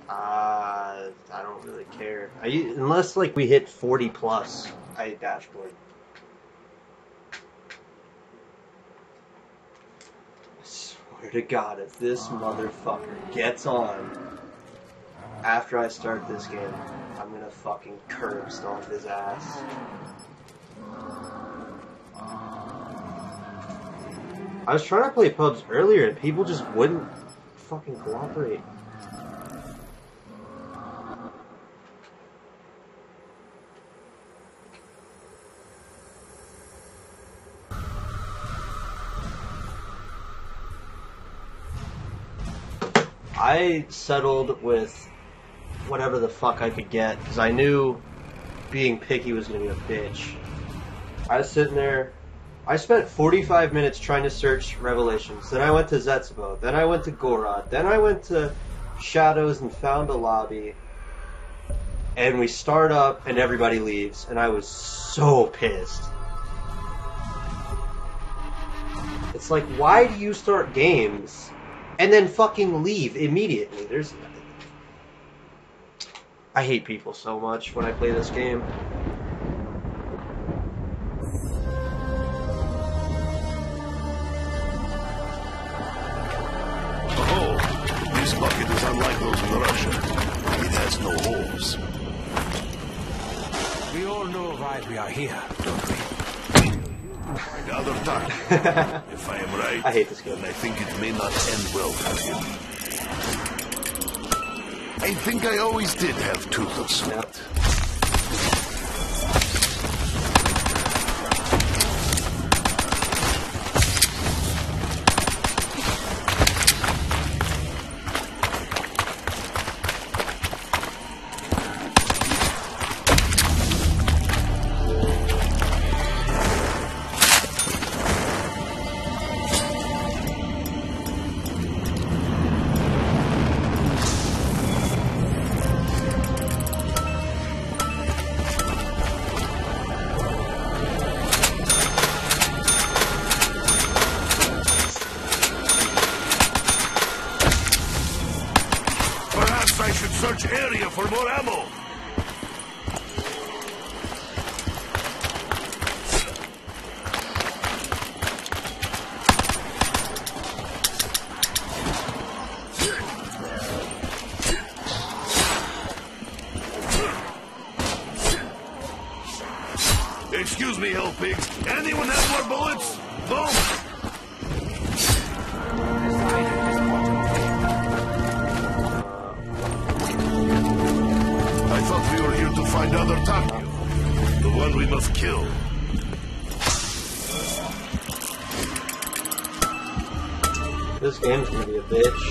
I don't really care. Unless like we hit 40 plus, I dashboard. I swear to God, if this motherfucker gets on after I start this game, I'm gonna fucking curb stomp his ass. I was trying to play pubs earlier and people just wouldn't fucking cooperate. I settled with whatever the fuck I could get because I knew being picky was going to be a bitch. I was sitting there. I spent 45 minutes trying to search Revelations. Then I went to Zetsubo. Then I went to Gorod. Then I went to Shadows and found a lobby. And we start up and everybody leaves. And I was so pissed. It's like, why do you start games and then fucking leave immediately? I hate people so much when I play this game. This bucket is unlike those in Russia. It has no holes. We all know why we are here, don't we? The other time, if I am right, I hate this game. I think it may not end well for him. I think I always did have tooth of sweat. Yep. Search area for more ammo. Excuse me, hell pigs. Anyone have more bullets? No. Find other Takeo, the one we must kill. This game's gonna be a bitch.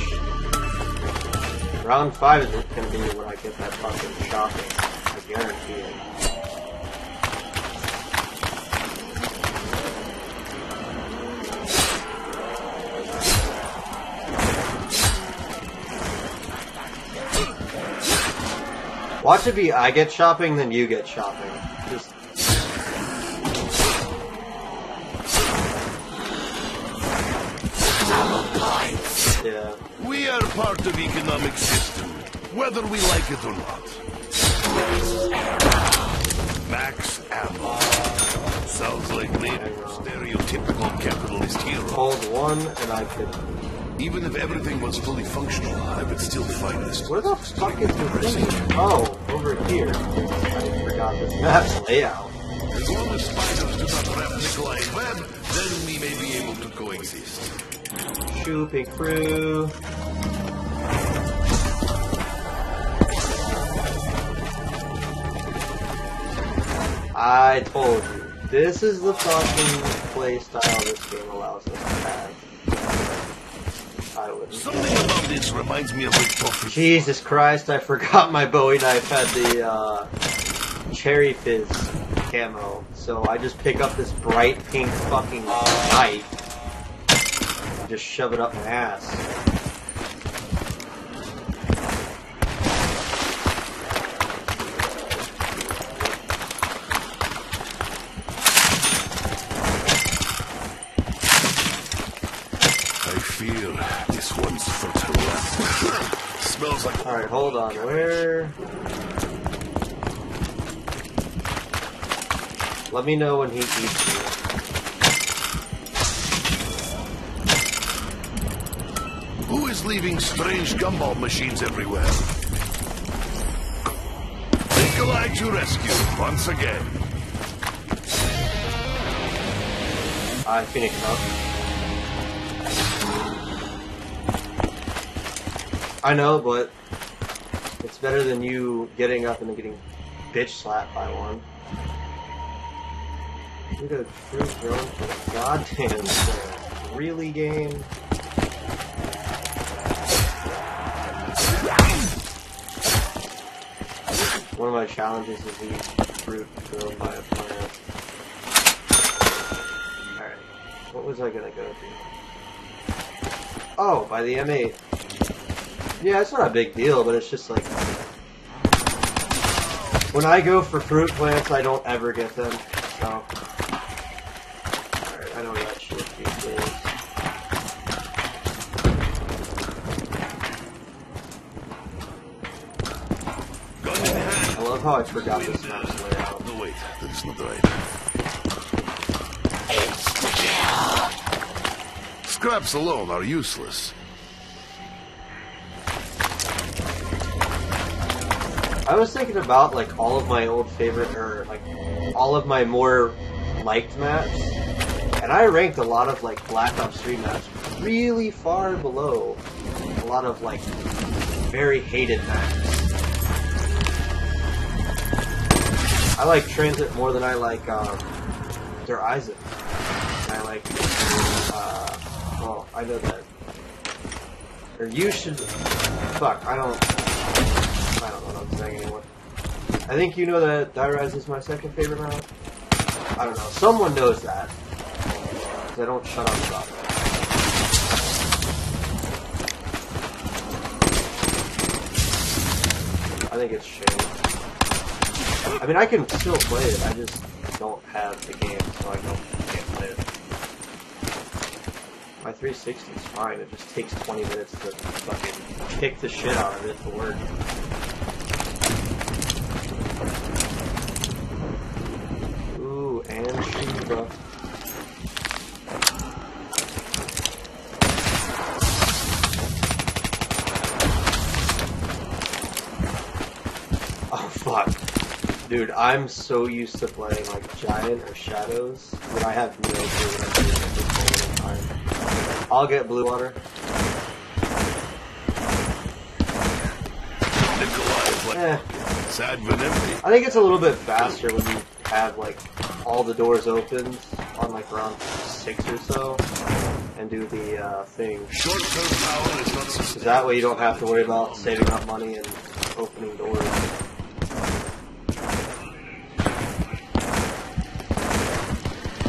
Round 5 is gonna be when I get that fucking shocking. I guarantee it. Watch it be I get shopping, then you get shopping. Just... Yeah. We are part of the economic system, whether we like it or not. Max ammo. Sounds like maybe a stereotypical capitalist hero. Hold one, and I could... Even if everything was fully functional, I would still find this. Where the fuck is the thing? Oh, over here. I forgot this map's layout. As long as spiders do not wrap Nikolai in web, then we may be able to coexist. Shoopy crew. I told you. This is the fucking play style this game allows us to have. I wouldn't. Something about this reminds me of a toffee. Jesus Christ, I forgot my Bowie knife had the Cherry Fizz camo. So I just pick up this bright pink fucking knife and just shove it up my ass. smells like... Alright, hold on. Where? Let me know when he eats you. Who is leaving strange gumball machines everywhere? Nikolai to rescue once again. I Phoenix up. I know, but it's better than you getting up and then getting bitch slapped by one. Look at fruit thrown for the goddamn thing. Really, game? One of my challenges is to eat fruit thrown by a plant. Alright. What was I gonna go to? Oh, by the M8. Yeah, it's not a big deal, but it's just like... When I go for fruit plants, I don't ever get them, so... Alright, I know that shit these days. Gun in hand. I love how I forgot this map's layout. No, wait. That is not right. Scraps alone are useless. I was thinking about like all of my old favorite, or like all of my more liked maps, and I ranked a lot of like Black Ops 3 maps really far below a lot of like very hated maps. I like Transit more than I like Der Isaac. I like well, I know that. Or you should fuck, I don't know what I'm saying anymore. I think you know that Die Rise is my second favorite map. I don't know. Someone knows that. Because I don't shut up about it. I think it's shame. I mean, I can still play it. I just don't have the game, so I can't play it. My 360 is fine. It just takes 20 minutes to fucking kick the shit out of it to work. Ooh, and Shiva. Oh fuck. Dude, I'm so used to playing like Giant or Shadows that I have no clue what I'm doing at this moment in time. I'll get blue water. Sad but empty. I think it's a little bit faster when you have like all the doors open on like round 6 or so, and do the thing. Short-term power is not Because that way you don't have to worry about saving up money and opening doors.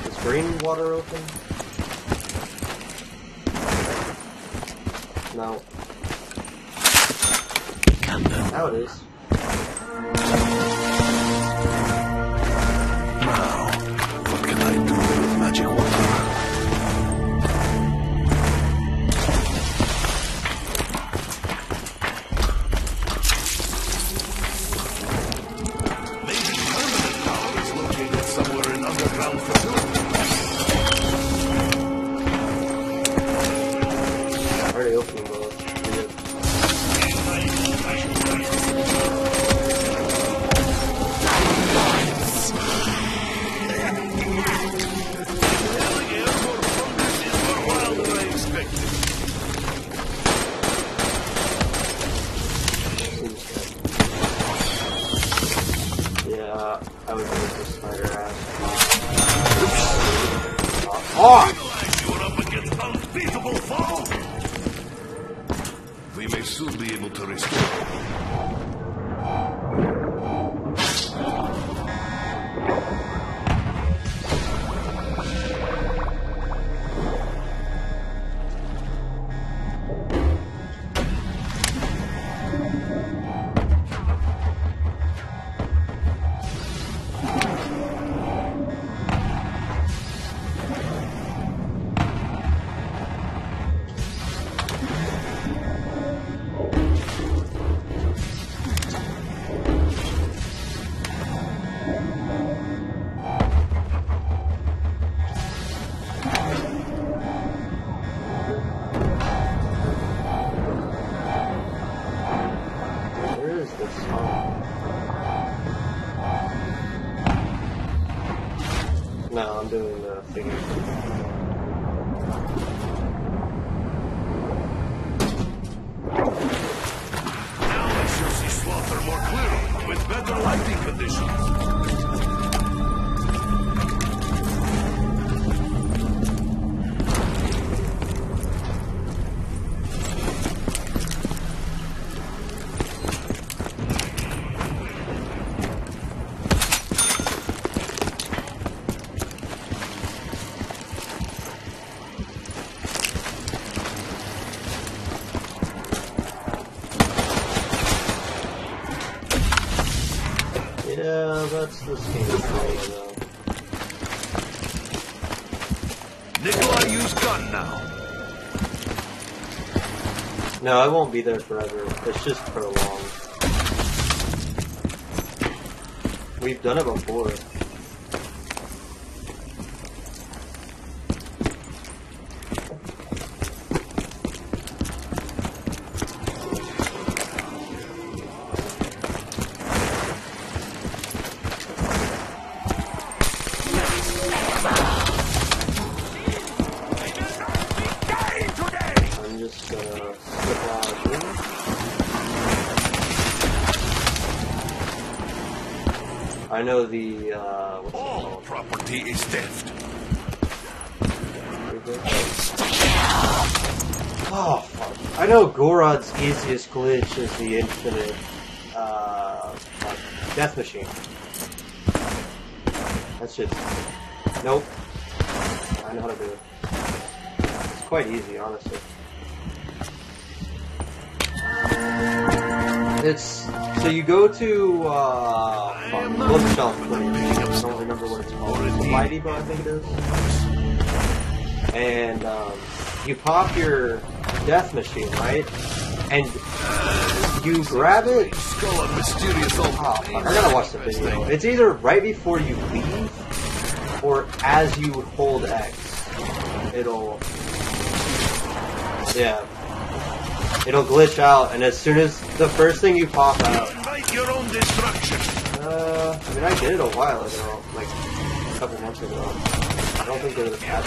Is green water open? No. Now it is. Now, what can I do with magic water? Maybe permanent power is located somewhere in underground facilities. Already opening those. Yeah, I would go for spider ass. Oh! You're up against unbeatable foe. We may soon be able to restore. doing the figure. Now I shall see slaughter more clearly, with better lighting conditions. Yeah, that's the same thing, though. Nikolai use gun now. No, I won't be there forever. It's just prolonged. We've done it before. I'm just gonna slip out of here. I know the, what's it All called? property is theft. Oh, fuck. I know Gorod's easiest glitch is the infinite, death machine. That's just... Nope. I know how to do it. It's quite easy, honestly. It's... So you go to, bookshelf place. I don't remember what it's called. Mighty Bar, I think it is. And, you pop your death machine, right? And you grab it. Skull of mysterious old. Oh, fuck, I gotta watch the video. It's either right before you leave or as you hold X. It'll. Yeah. It'll glitch out, and as soon as the first thing you pop out. Invite your own destruction. I mean, I did it a while ago, like a couple months ago. I don't think there was a patch.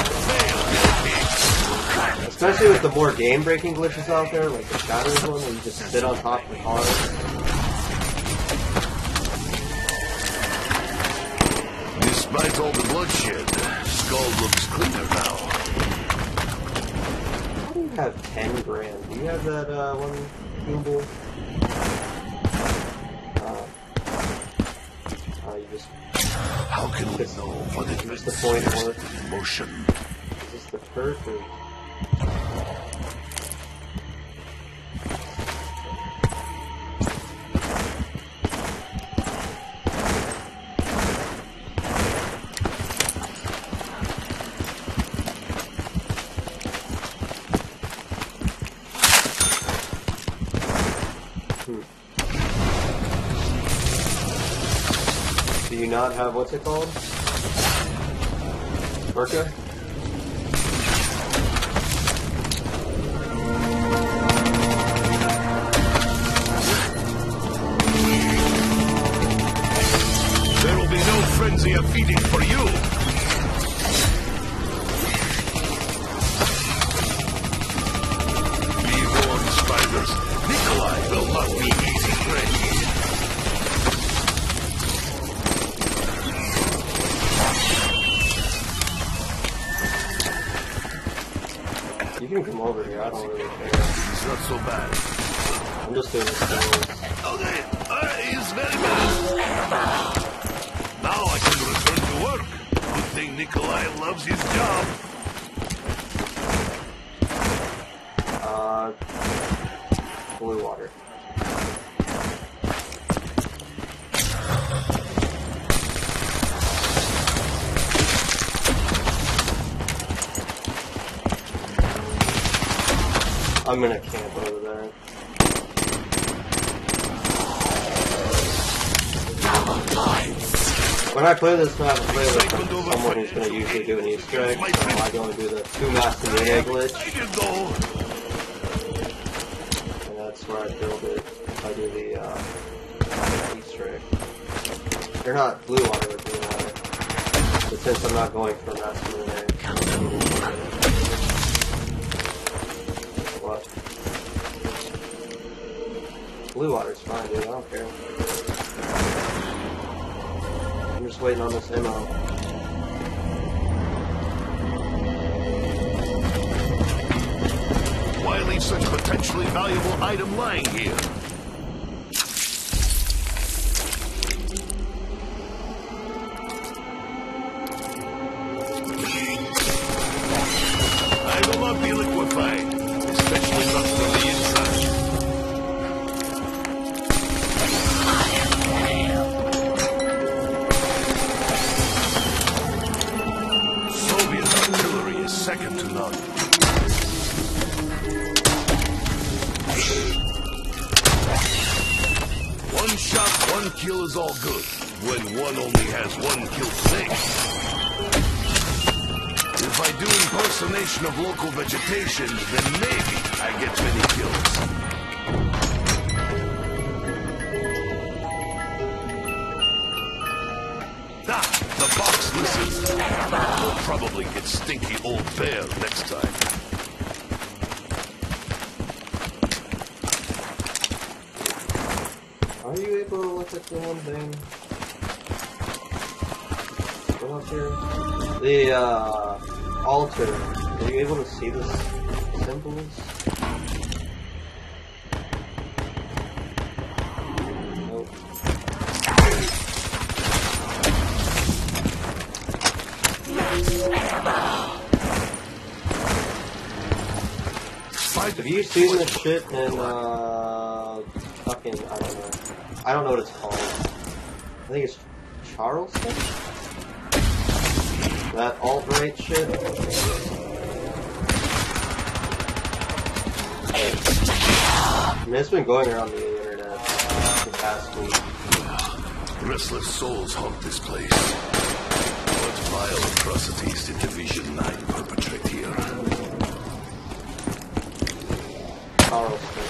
Especially with the more game-breaking glitches out there, like the Shatters one, where you just sit on top of the car. Despite all the bloodshed, Skull looks cleaner now. How do you have 10 grand? Do you have that one, Google? You just... How can we know what it Is this the point or... Motion. Is this the perk or... Do you not have, what's it called? Merca? There will be no frenzy of feeding for you. Be warned, spiders. Nikolai will not be easy prey. You can come over here, I don't really care. It's not so bad. I'm just doing this. Okay, he's very bad. Now I can return to work. Good thing Nikolai loves his job. Blue water. I'm gonna camp over there. When I play this map, I play with someone who's gonna usually do an Easter egg, so I go and do the 2 maps in the egg glitch. I can go. And that's where I build it. I do the Easter egg. They're not blue water, but blue water. But since I'm not going for Masterminate. What? Blue water's fine, dude. I don't care. I'm just waiting on this ammo. Why leave such potentially valuable item lying here? I will not be liquefied, especially not from the inside. Soviet artillery is second to none. One shot, one kill is all good, when one only has one kill to make. If I do impersonation of local vegetation, then maybe I get many kills. Ah, the box listens. We'll probably get stinky old bear next time. Are you able to look at the one thing? What up here? The altar. Are you able to see the symbols? Nope. Have you seen this shit in fucking, I don't know. I don't know what it's called. I think it's Charleston? That alt-right shit? I mean, it's been going around the internet the past week. Restless souls haunt this place. What vile atrocities did Division 9 perpetrate here? Charleston.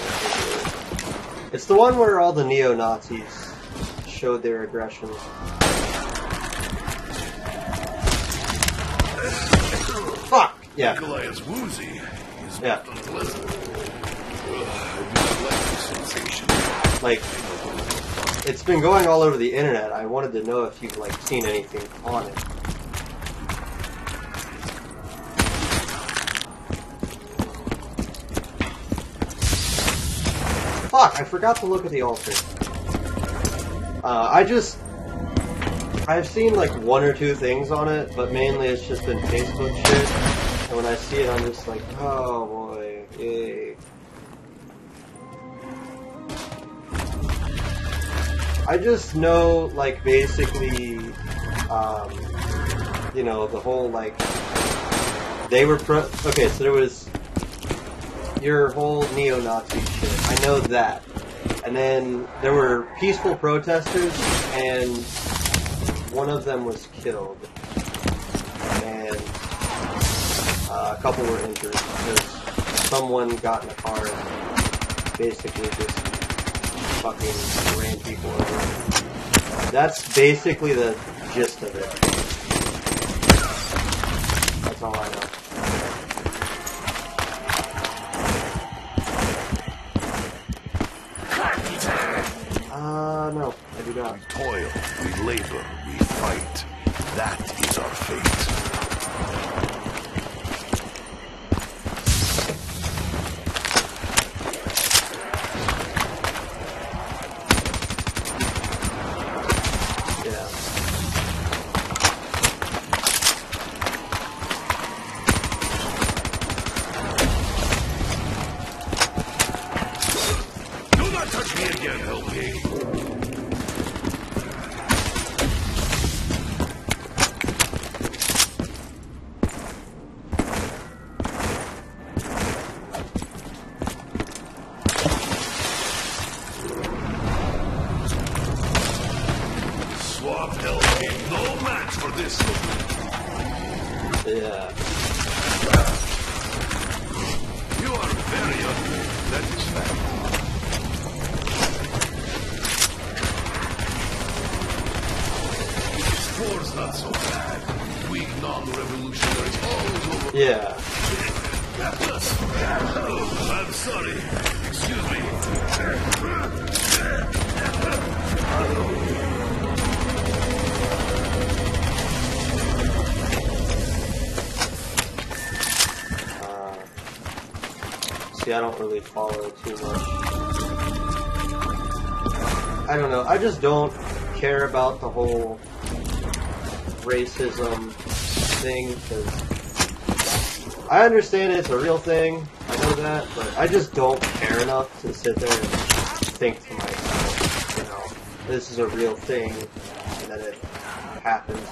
It's the one where all the neo-Nazis showed their aggression. Fuck! Yeah. Goliath's woozy is Yeah. unpleasant. I do not like this sensation. Like, it's been going all over the internet. I wanted to know if you've, like, seen anything on it. Fuck, I forgot to look at the altar. I've seen like one or two things on it, but mainly it's just been Facebook shit. And when I see it, I'm just like, oh boy, yay. I just know, like, basically, you know, the whole, like, they were okay, so there was your whole neo-Nazi shit. I know that. And then there were peaceful protesters, and one of them was killed. And a couple were injured because someone got in a car and basically just fucking ran people over. That's basically the gist of it. That's all I know. No, I do not. We toil, we labor, we fight. That is our fate. Yeah. Do not touch me again, hell pig. Swamp hell pig, no match for this one. Yeah. You are very ugly, that is fact. Four's not so bad. Yeah. Oh, I'm sorry. Excuse me. See, I don't really follow too much. I don't know. I just don't care about the whole racism thing because I understand it's a real thing. I know that, but I just don't care enough to sit there and think to myself, you know, this is a real thing and that it happens.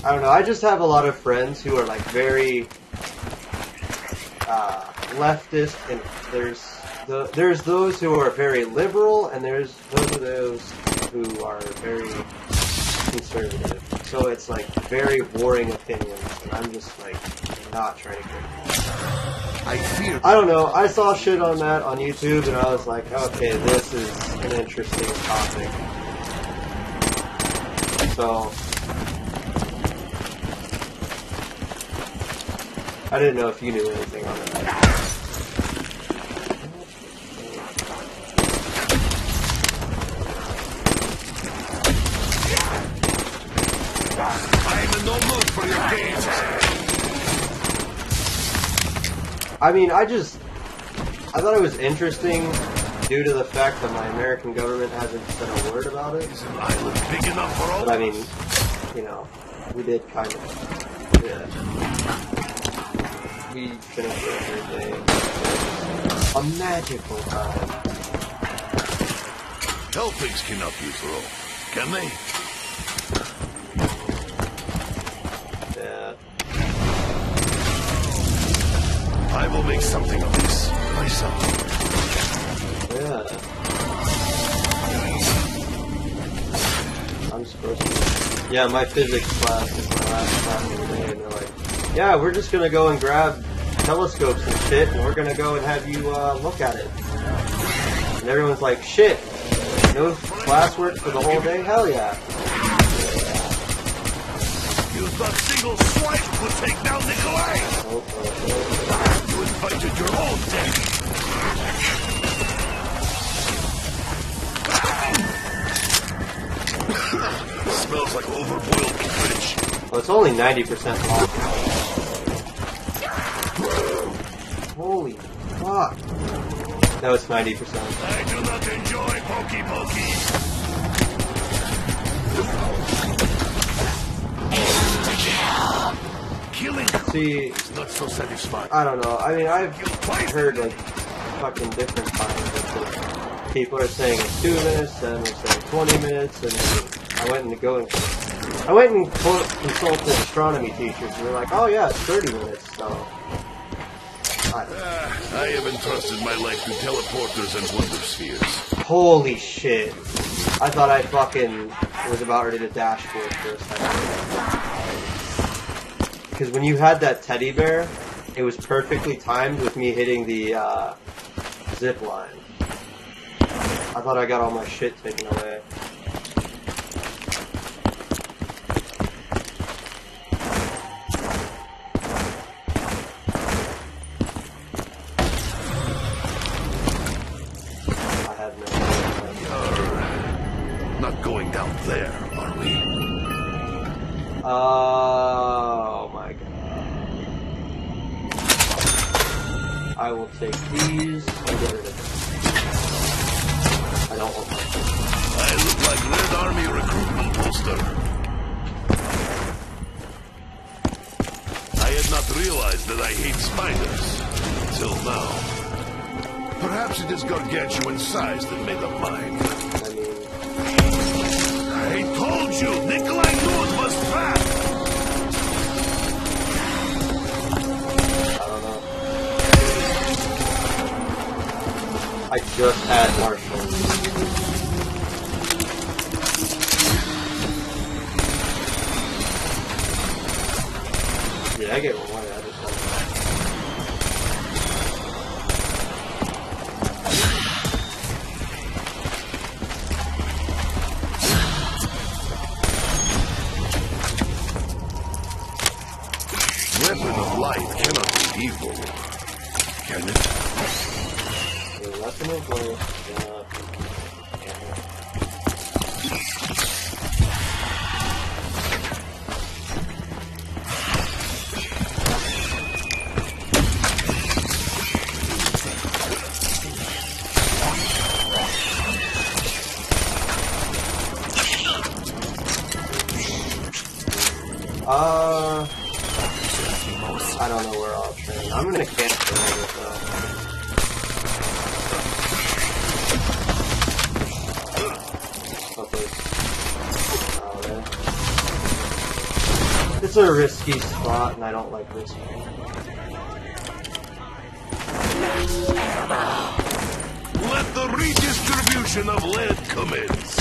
I don't know. I just have a lot of friends who are like very leftist, and there's those who are very liberal, and there's those who are very conservative. So it's like very warring opinions, and I'm just like not trying to get. I don't know. I saw shit on that on YouTube, and I was like, okay, this is an interesting topic. So I didn't know if you knew anything on that. I'm in no mood for your games. I mean, I thought it was interesting due to the fact that my American government hasn't said a word about it. Is an island big enough for all? But I mean, you know, we did kind of, yeah. We finished every day. A magical time. Hellpigs cannot be thrown, can they? Yeah. I will make something of this myself. Yeah. I'm supposed to. Yeah, my physics class is my last class of the day, and they're like, yeah, we're just gonna go and grab telescopes and shit, and we're gonna go and have you look at it. And everyone's like, shit, no classwork for the whole day? Hell yeah. You thought single swipe would take down Nikolai? You invited your own death. Smells like overboiled fish. Well, it's only 90% off. Holy fuck. No, it's 90%. I do not enjoy pokey pokey. Killing See, is not so satisfying. I don't know. I mean, I've heard like fucking different times that people are saying it's 2 minutes, and they're saying 20 minutes, and then I went and consulted astronomy teachers, and they're like, oh yeah, it's 30 minutes, so. I have entrusted my life to teleporters and wonder spheres. Holy shit. I thought I fucking was about ready to dashboard for a second. Because when you had that teddy bear, it was perfectly timed with me hitting the zip line. I thought I got all my shit taken away. I have no idea. Not going down there, are we? Oh my god. I will take these and get rid of them. I don't want my I look like Red Army recruitment poster. I had not realized that I hate spiders until now. Perhaps it is gargantuan size that made them mine. I mean, I told you, Nikolai knew it was fat. I don't know. I just had Marshall. Yeah, I get one. I just want unit. Okay, weapon in place. I don't know where I'll train. I'm gonna camp for a minute though. Okay. Oh, man. It's a risky spot, and I don't like risky. Let the redistribution of lead commence.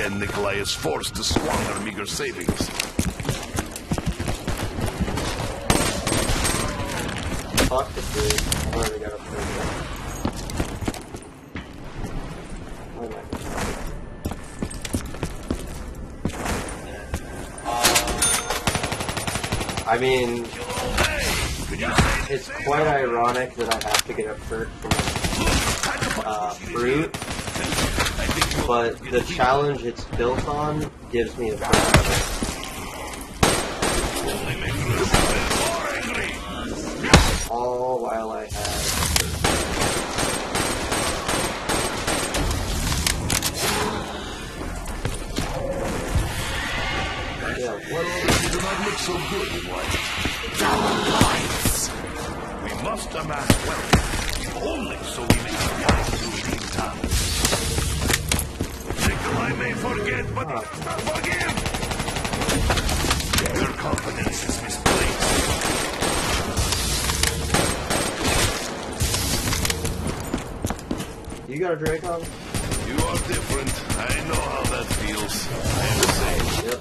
Nikolai is forced to squander meager savings. Fuck the food. I already got a food. I mean, it's quite ironic that I have to get a perk from fruit. But the challenge it's built on gives me a perk. All while I have. Yeah, what You do not look so good in white. We must amass wealth, only so we may survive through these times. I may forget, but he does not forgive. Your confidence is misplaced. You got a Dracon? You are different. I know how that feels. I am the same. Yep.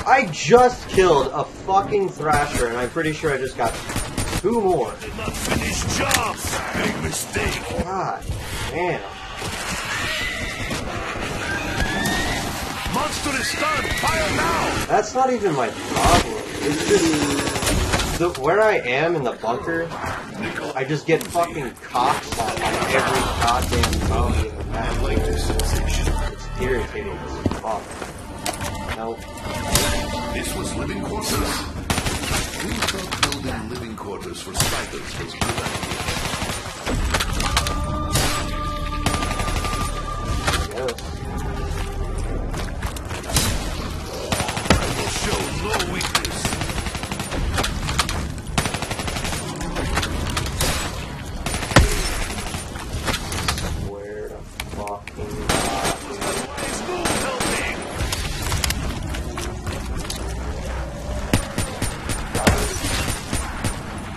I just killed a fucking Thrasher, and I'm pretty sure I just got 2 more. Did not finish job. Big mistake. God damn. Monster is stunned! Fire now! That's not even my problem. It's just where I am in the bunker, I just get fucking cocked by every goddamn zombie in the map. It's irritating as fuck. Nope. This was living quarters. We thought building living quarters for spiders was a good idea. Yes. Show no weakness. Where the fucking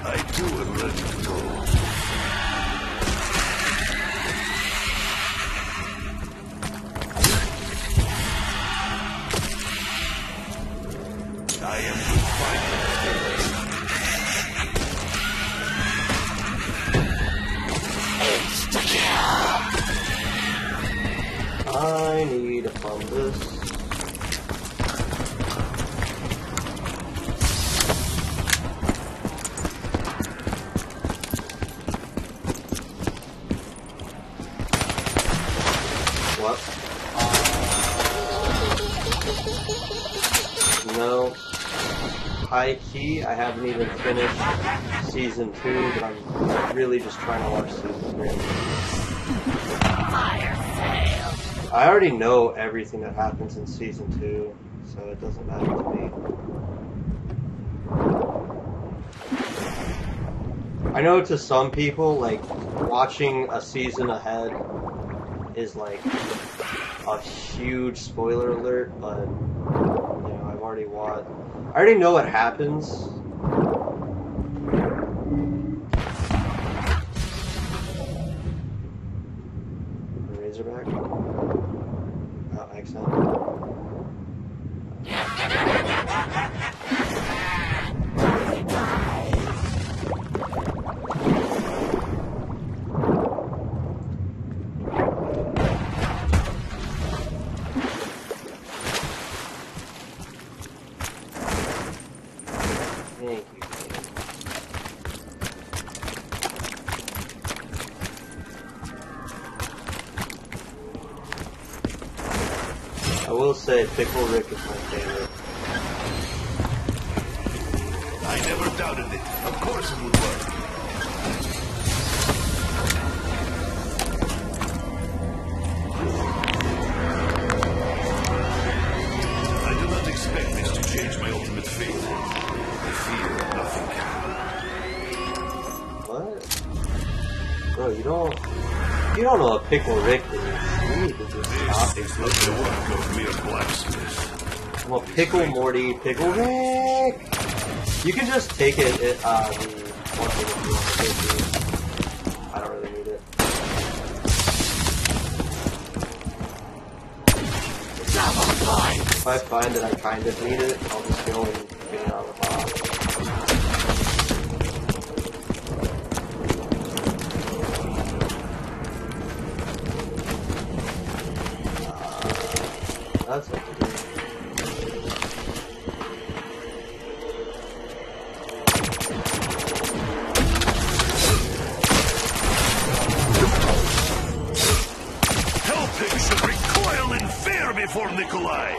I too am ready to go. I am the fighter. I need to pump this. What? No. High key, I haven't even finished season 2, but I'm really just trying to watch season 3. I already know everything that happens in season 2, so it doesn't matter to me. I know to some people, like, watching a season ahead is like a huge spoiler alert, but you know, I already know what happens. Razorback? Oh, accent. Thank you. I will say Pickle Rick is my favorite. I never doubted it. Of course it would work. I do not expect this to change my ultimate fate. I fear nothing can. What? Bro, you don't know what Pickle Rick is. You need to just stop it. This is not the work of mere blacksmith. I'm a Pickle Morty, Pickle Rick! You can just take it, the one thing if you want to take it. I don't really need it. If I find that I kind of need it, I'll just go and get it out of the box. That's what to do. Hellpig should recoil in fear before Nikolai.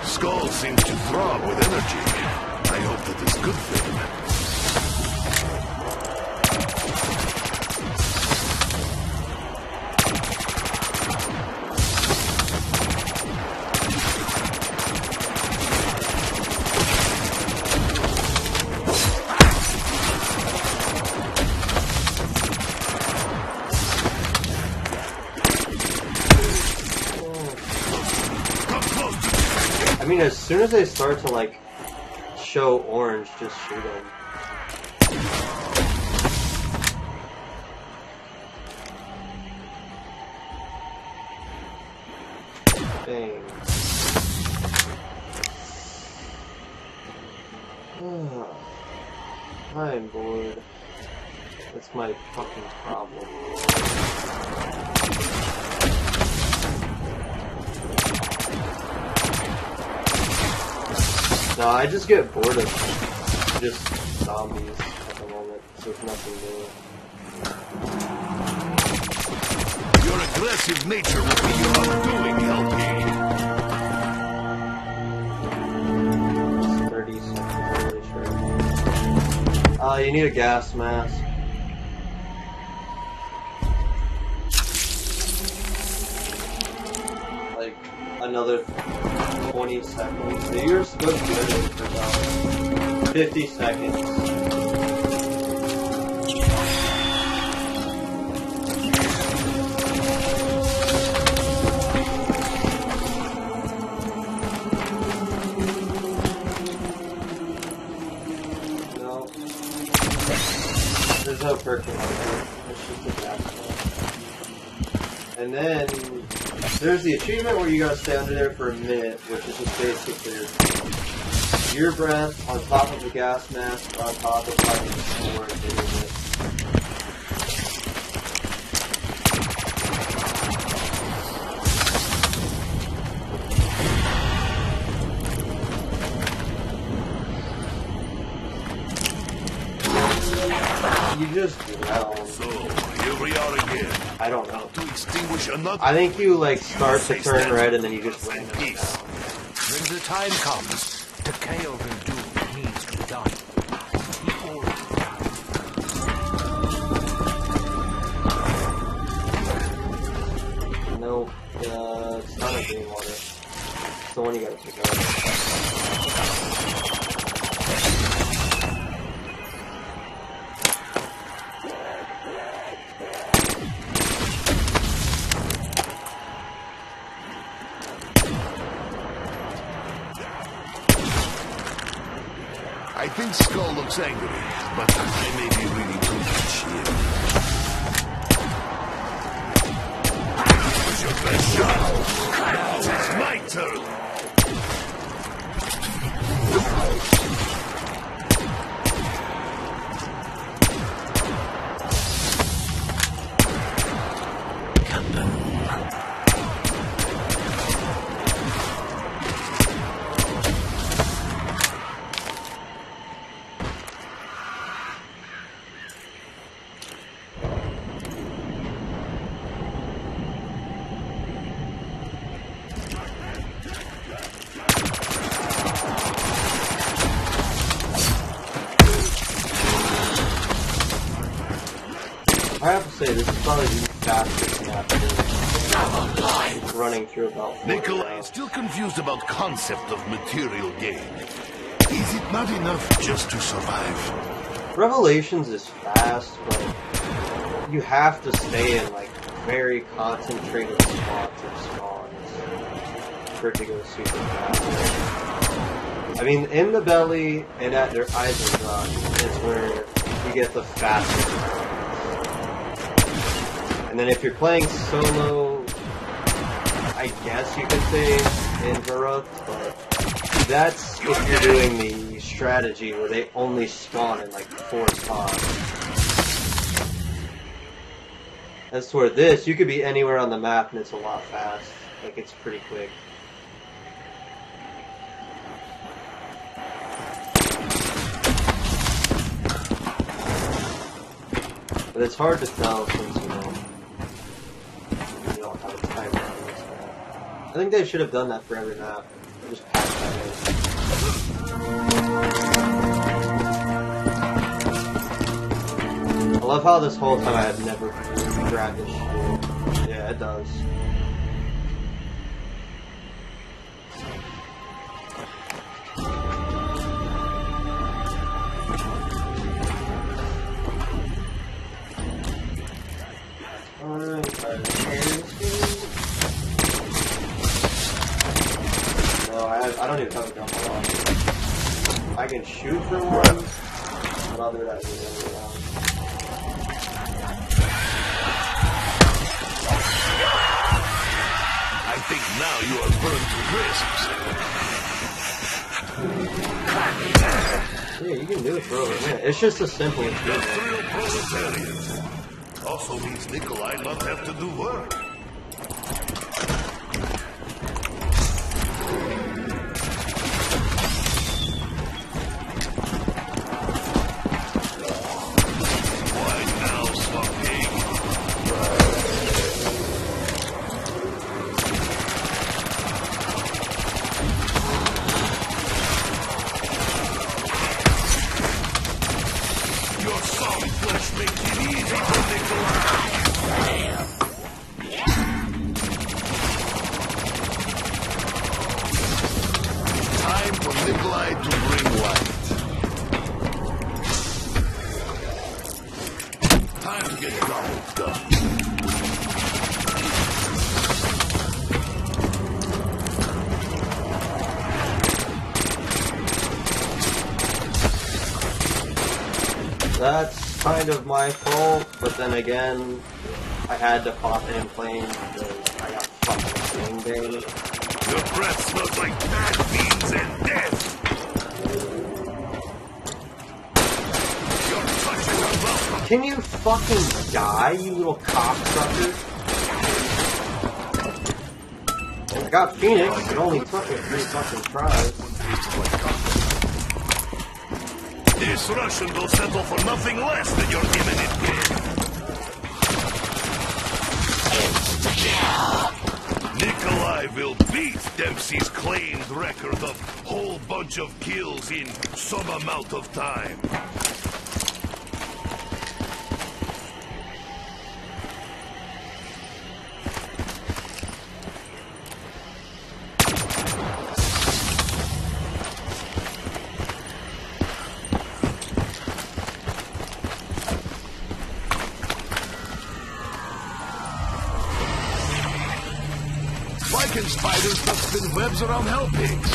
Skull seems to throb with energy. I hope that is good for him. I mean, as soon as they start to, like, show orange, just shoot them. Dang. I'm bored. That's my fucking problem. No, I just get bored of just zombies at the moment, so it's nothing new. Your aggressive nature will be your undoing, Hellpig. It's 30 seconds, I'm really sure. You need a gas mask. Like, another 20 seconds. So you're supposed to get it for about 50 seconds. No. There's no perk in it. It's just a gas mask. And then there's the achievement where you gotta stay under there for a minute, which is just basically your breath on top of the gas mask on top of like the floor and doing it. You just drown. So, here we are again. I don't know. To extinguish another. I think you like start to turn red and then you just and run peace. When the time comes, Takeo will do what needs to be done. No, it's not a green water. It's the one you gotta pick up. I think Skull looks angry, but I may be reading too much here. That was your best shot. Now it's my turn. say, this is probably the fastest map ever. Running through about 4 Nikolai is rounds. still confused about concept of material gain. Is it not enough just to survive? Revelations is fast, but you have to stay in like very concentrated spots or spawns for it to go super fast. I mean, in the belly and at their Eisendrache is where you get the fastest rounds. And then if you're playing solo, I guess you could say in Varroth, but that's if you're doing the strategy where they only spawn in like 4 spots. As for this, you could be anywhere on the map and it's a lot fast. Like, it's pretty quick. But it's hard to tell since, you don't have a timer on this map. I think they should have done that for every map. Just patch that in. I love how this whole time I have never grabbed this shield. Yeah, it does. No, I don't even have a gun block. I can shoot for one, but I'll do that at the end of the round. I think now you are burned to crisps. Yeah, you can do it for over a minute. It's just as simple as doing it. Industrial proletariat. Also means Nikolai not have to do work. Why now, swamp pig? Your soft flesh makes it easy for Nikolai. Time for Nikolai to bring light. Time to get double done. That's kind of my fault, but then again, I had to pop in flame because I got fucking flame banged. Your breath smells like bad beans and death. You're touching a welcome. Can you fucking die, you little cocksucker? I got Phoenix, it only took me 3 fucking tries. This Russian will settle for nothing less than your imminent death. Nikolai will beat Dempsey's claimed record of whole bunch of kills in some amount of time. Why can spiders not spin webs around hell pigs?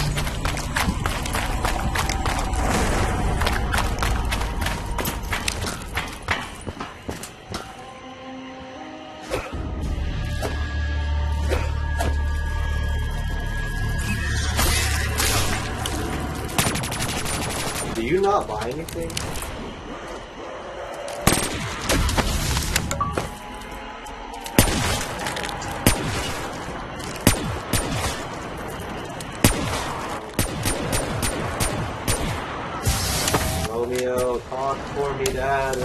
Do you not buy anything? Romeo, talk for me, Dad.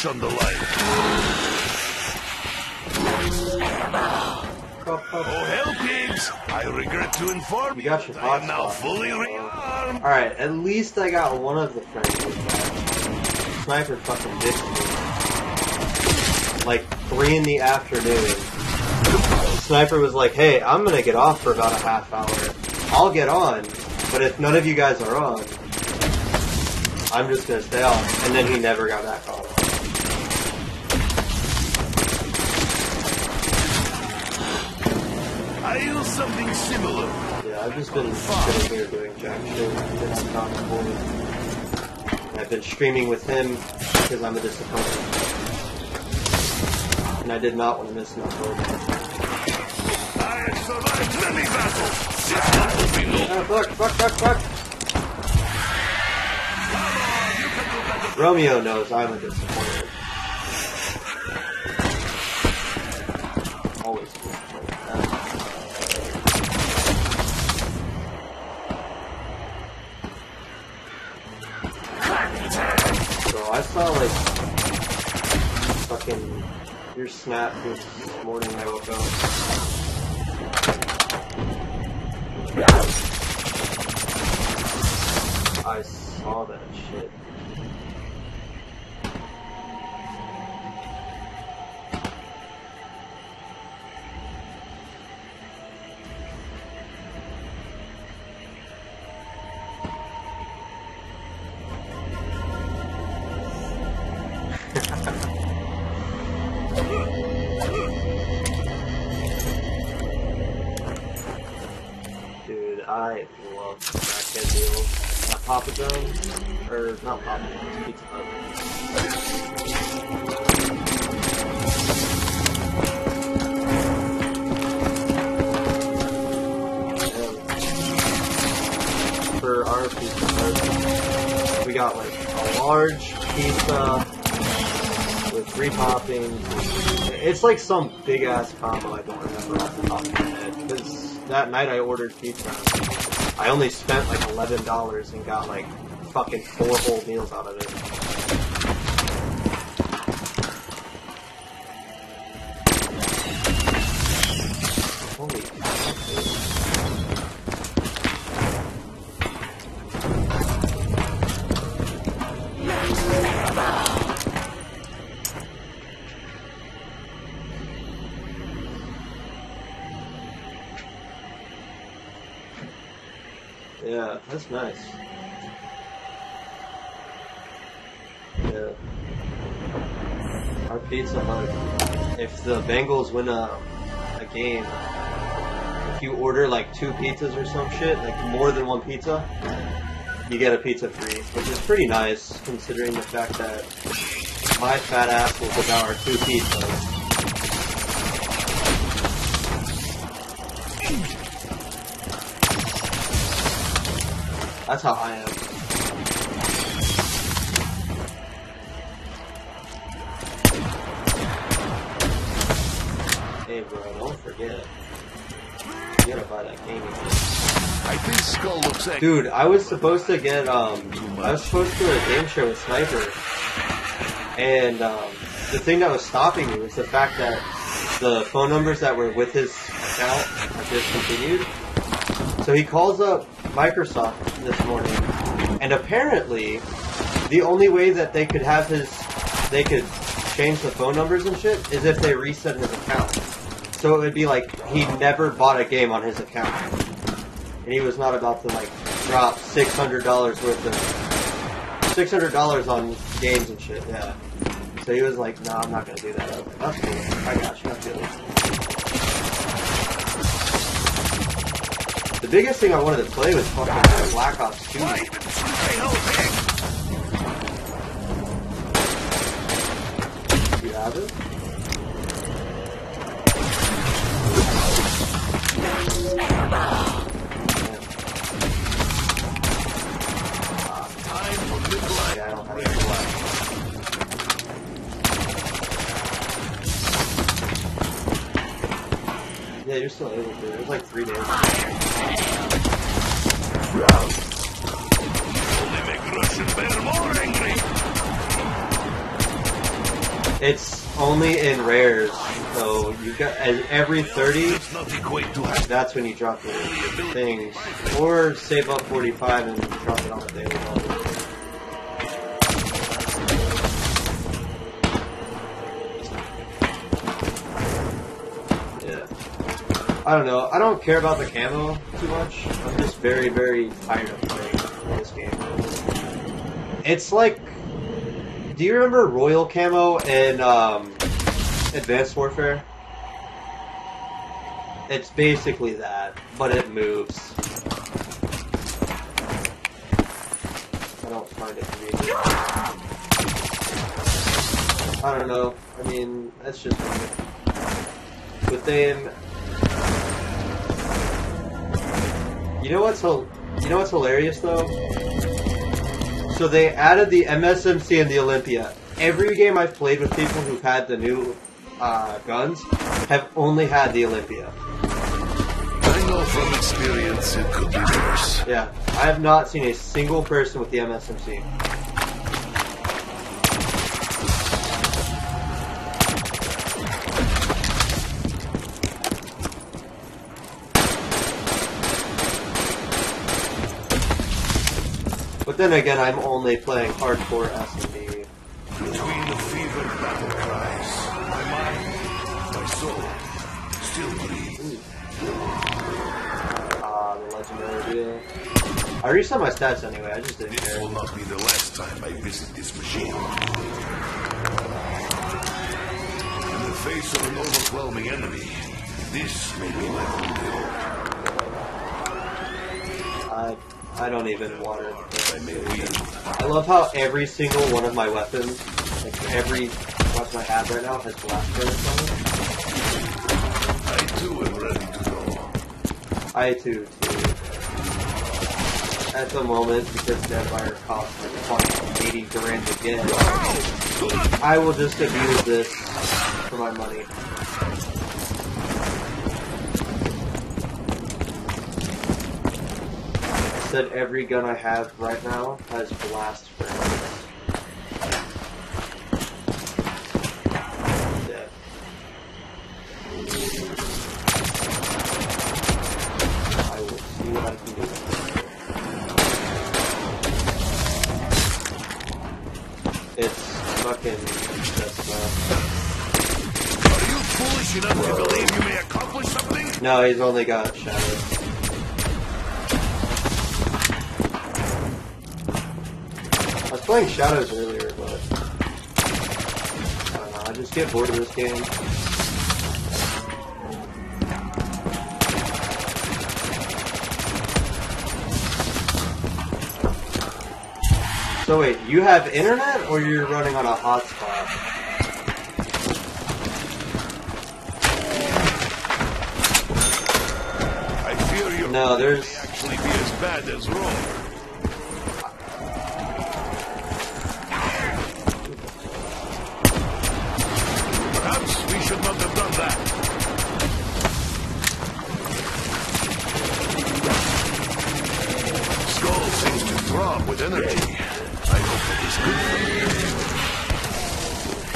much on the line. Oh, hell, pigs! I regret to inform You got your that I am hot now spot. fully rearmed. Alright, at least I got one of the friends. Sniper fucking ditched me. Like 3 in the afternoon. Sniper was like, hey, I'm gonna get off for about a half hour. I'll get on, but if none of you guys are on, I'm just gonna stay off. And then he never got back on. I use something similar. Yeah, I've just been sitting here doing jack shit. Been on top of Bully. I've been streaming with him because I'm a disappointment. And I did not want to miss an upload. I have survived many battles. This one will be no. Fuck. Romeo knows I'm a disappointment. Always a disappointment. So I saw like fucking your snap this morning I woke up. I saw that shit. Dude, I love crackhead deals. Papa John's, or not Papa John's, Pizza Hut. And for our Pizza Hut, we got like a large pizza with 3 toppings. It's like some big ass combo I don't remember off the top of my head. Because that night I ordered pizza. I only spent like $11 and got like fucking 4 whole meals out of it. Holy fuck, dude. Yeah, that's nice. Yeah. Our Pizza Hut, if the Bengals win a game, if you order like 2 pizzas or some shit, like more than 1 pizza, you get a pizza free, which is pretty nice considering the fact that my fat ass will devour 2 pizzas. That's how I am. Hey bro, don't forget. You gotta buy that game again. I think Skull looks like. Dude, I was supposed to get, I was supposed to do a game show with Sniper. And, the thing that was stopping me was the fact that the phone numbers that were with his account are discontinued. So he calls up Microsoft this morning, and apparently the only way that they could have they could change the phone numbers and shit is if they reset his account. So it would be like he never bought a game on his account, and he was not about to like drop $600 worth of $600 on games and shit. Yeah. So he was like, "No, I'm not gonna do that." I was like, "That's cool. I got you. I feel it." The biggest thing I wanted to play was fucking Black Ops 2. You have it? Yeah, I don't have it. Yeah, you're still able to. It was like 3 days. Only make Russian bear more angry. It's only in rares, so you got every 30. Does not equate to have That's when you drop your things, or save up 45 and drop it on a daily level. Yeah, I don't know. I don't care about the camo too much. I'm just very, very tired of playing this game. It's like, do you remember Royal Camo in Advanced Warfare? It's basically that, but it moves. I don't find it convenient. I don't know. I mean, that's just me. But then, you know what's hilarious though? So they added the MSMC and the Olympia. Every game I've played with people who've had the new guns have only had the Olympia. I know from experience it could be worse. Yeah, I have not seen a single person with the MSMC. But then again, I'm only playing hardcore S&D. Between the fevered battle cries, my mind, my soul, still breathe. The legendary deal. I reset my stats anyway, I just didn't This care. will not be the last time I visit this machine. In the face of an overwhelming enemy, this may be my only hope. I don't even want to. I may wield. I love how every single one of my weapons, like every weapon I have right now, has blast furnace on it. I too am ready to go. I too. At the moment, because Deadfire costs like fucking 80 grand to get, I will just abuse this for my money. I said every gun I have right now has blast furnace. Yeah. I will see what I can do. It's fucking just Are you foolish enough to believe you may accomplish something? No, he's only got shadows. I was playing shadows earlier, but I don't know, I just get bored of this game. So wait, you have internet or you're running on a hotspot? I fear your No, there's... may actually be as bad as Rome. Perhaps we should not have done that. Skull seems to throb with energy. I hope it is good for you.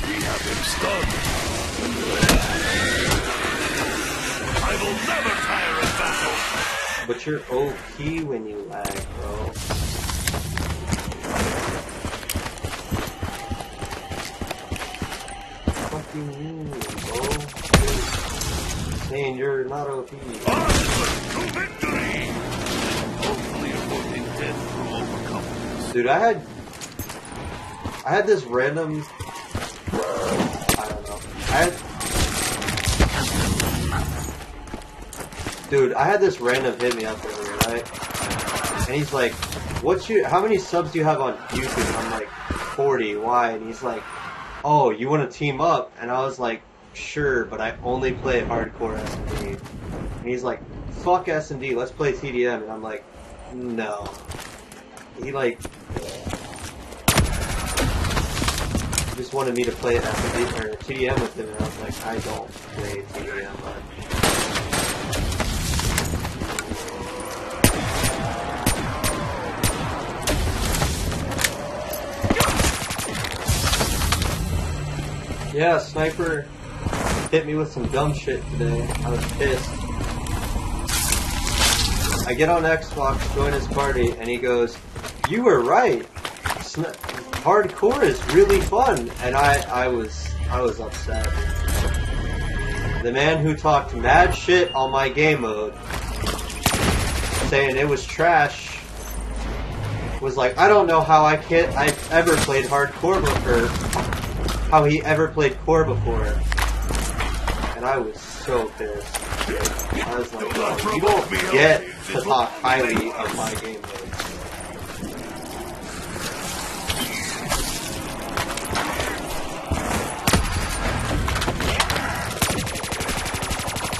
We have him stunned. I will never tire of battle. But you're OP when you lag, bro. What do you mean, bro? Saying you're not OP. Onward to victory! Hopefully avoiding death through overcome. Dude, I had this random... I don't know. Dude, I had this random hit me up earlier, right? And he's like, how many subs do you have on YouTube? I'm like, 40, why? And he's like, oh, you want to team up? And I was like, sure, but I only play hardcore S&D. And he's like, fuck S&D, let's play TDM. And I'm like, no. He like... just wanted me to play S&D or TDM with him, and I was like, I don't play TDM, but... Yeah, Sniper hit me with some dumb shit today. I was pissed. I get on Xbox, join his party, and he goes, "You were right. Hardcore is really fun." And I was upset. The man who talked mad shit on my game mode, saying it was trash, was like, "I don't know how I've ever played hardcore before, how he ever played core before." And I was so pissed. I was like, "No, you don't get to talk highly of my game modes."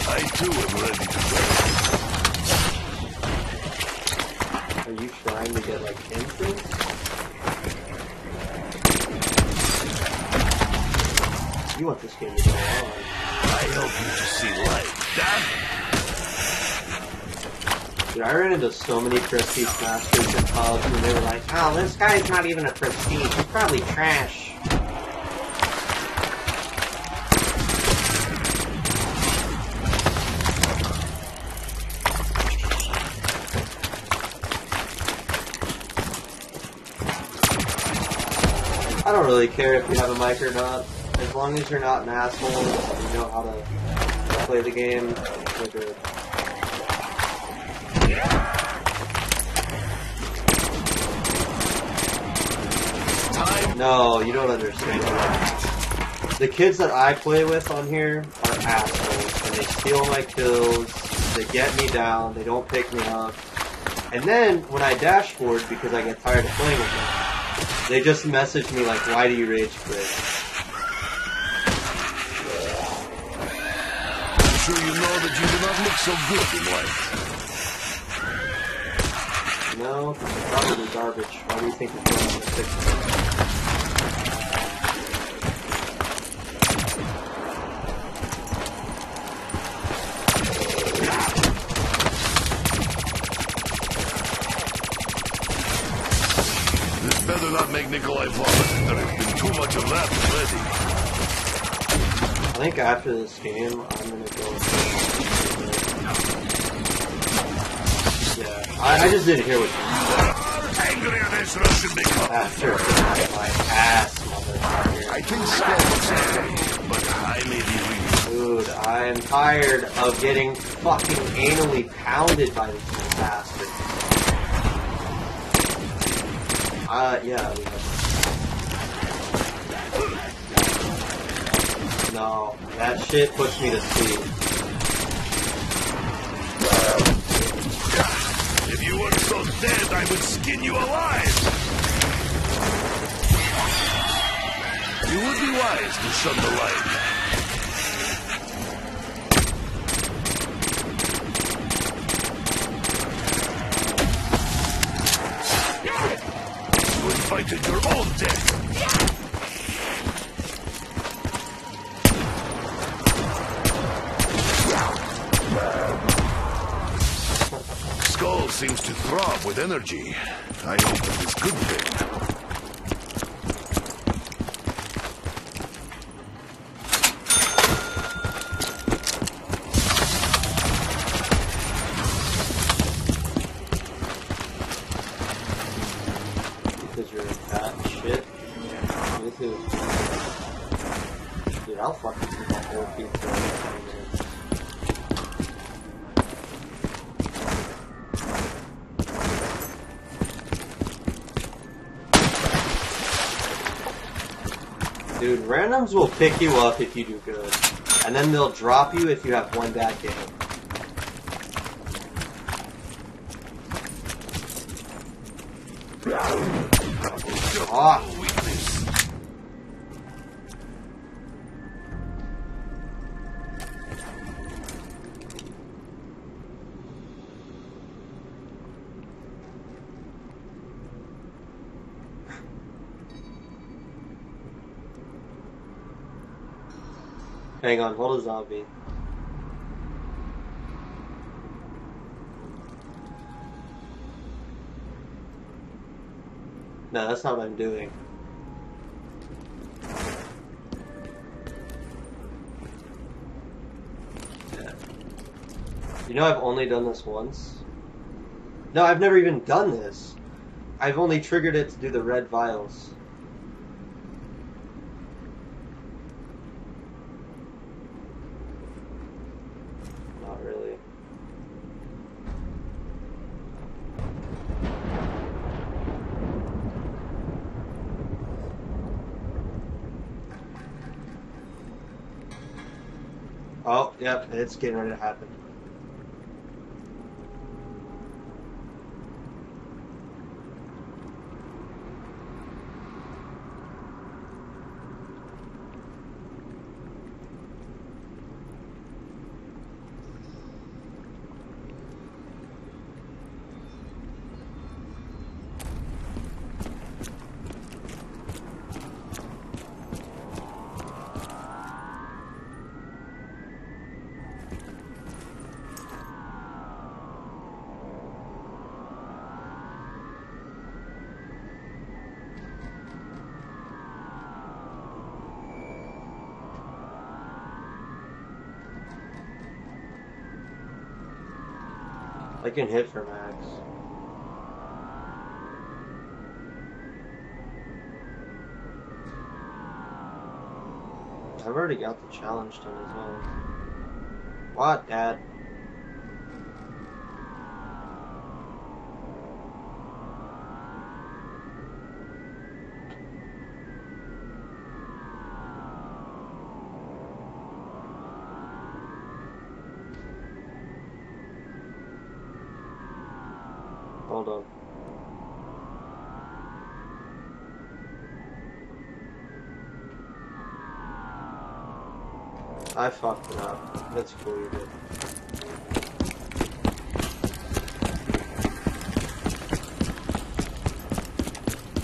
I too am ready to go. Are you trying to get like instants? You want this game to go on. I help you to see light. Dude, I ran into so many Prestige Masters in college and they were like, "Oh, this guy's not even a Prestige, he's probably trash." I don't really care if you have a mic or not. As long as you're not an asshole and you know how to play the game, you're good. No, you don't understand. The kids that I play with on here are assholes, and they steal my kills, they get me down, they don't pick me up. And then, when I dashboard because I get tired of playing with them, they just message me like, "Why do you rage quit?" I'm sure you know that you do not look so good in life. No, it's probably garbage. Why do you think it's going on the 6th? This better not make Nikolai vomit. There has been too much of that already. I think after this game, I'm gonna go. Yeah, I just didn't hear what you said. Angrier this Russian become. After my ass, motherfucker. I can still say, but I may be weak. Dude, I'm tired of getting fucking anally pounded by these bastards. Yeah. No, that shit puts me to sleep. If you weren't so dead, I would skin you alive. You would be wise to shun the light. You invited your own death. Skull seems to throb with energy. I hope that is good thing. Because you're fat shit. Yeah, me too. Dude, I'll fucking eat the whole pizza in 20 minutes. Dude, randoms will pick you up if you do good. And then they'll drop you if you have one bad game. Ah. Hang on, hold a zombie. No, that's not what I'm doing. You know, I've only done this once. No, I've never even done this. I've only triggered it to do the red vials. Not really. Oh, yep, it's getting ready to happen. I can hit for max. I've already got the challenge done as well. What, Dad? Hold on. I fucked it up. That's cool, you did.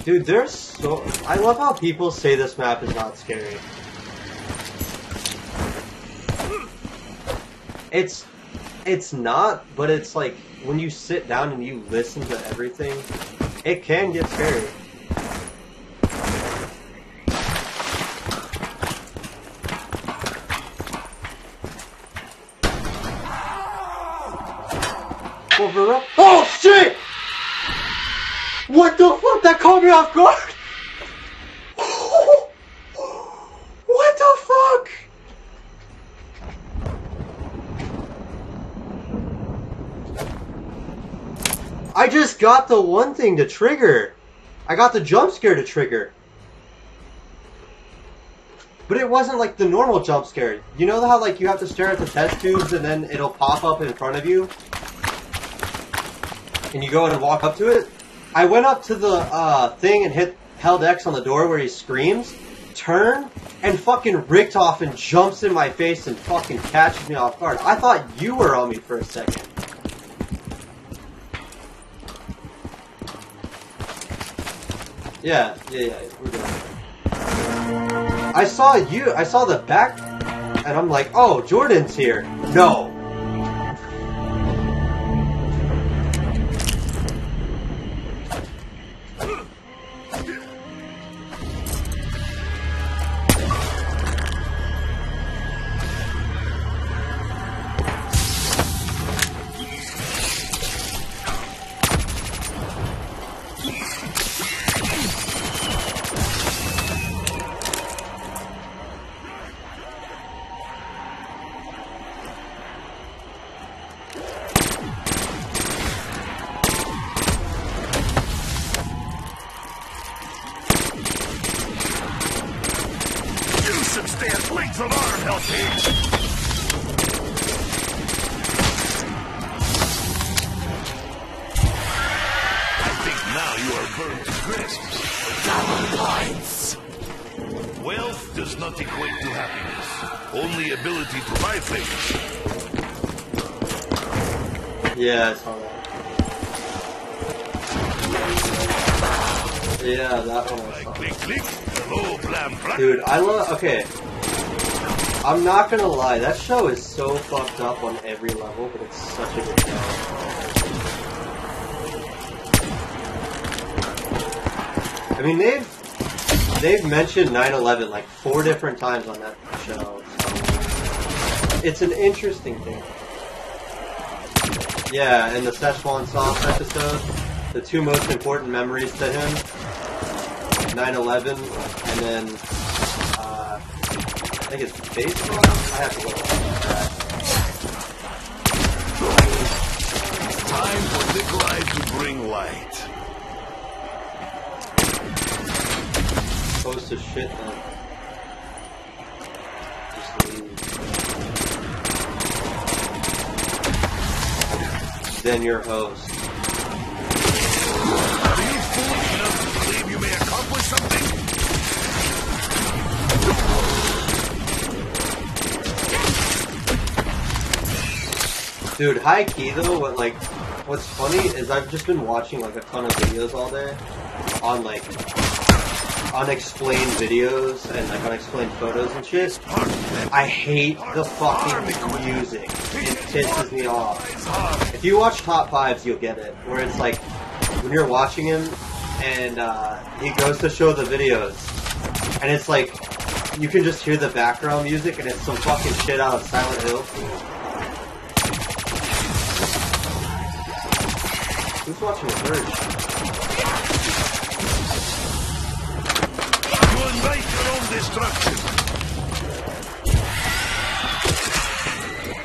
Dude, there's so... I love how people say this map is not scary. It's not, but it's like, when you sit down and you listen to everything, it can get scary. Over up. Oh shit! What the fuck? That caught me off guard! What the fuck? I just got the one thing to trigger. I got the jump scare to trigger. But it wasn't like the normal jump scare. You know how like you have to stare at the test tubes and then it'll pop up in front of you? And you go in and walk up to it? I went up to the thing and held X on the door where he screams, turn, and fucking ricked off and jumps in my face and fucking catches me off guard. I thought you were on me for a second. Yeah, we're good. I saw the back, and I'm like, oh, Jordan's here. No. Wealth does not equate to happiness. Only ability to buy things. Yeah, I saw that. Yeah, that one I saw. Click, click. Hello, blam, blam. Dude, I love... Okay. I'm not gonna lie, that show is so fucked up on every level, but it's such a good show. I mean, they've mentioned 9/11 like 4 different times on that show. So it's an interesting thing. Yeah, in the Szechuan sauce episode, the two most important memories to him, 9/11, and then, I think it's baseball? I have to look at that. Time for Nikolai to bring light. Close to shit then. Just leave. Then your host. Are you foolish enough to believe you may accomplish something? Dude, high key though, what's funny is I've just been watching like a ton of videos all day on like unexplained videos and like unexplained photos and shit. I hate the fucking music. It pisses me off. If you watch Top 5s, you'll get it. Where it's like, when you're watching him and he goes to show the videos, and it's like, you can just hear the background music and it's some fucking shit out of Silent Hill. Who's watching The Verge? You invite your own destruction.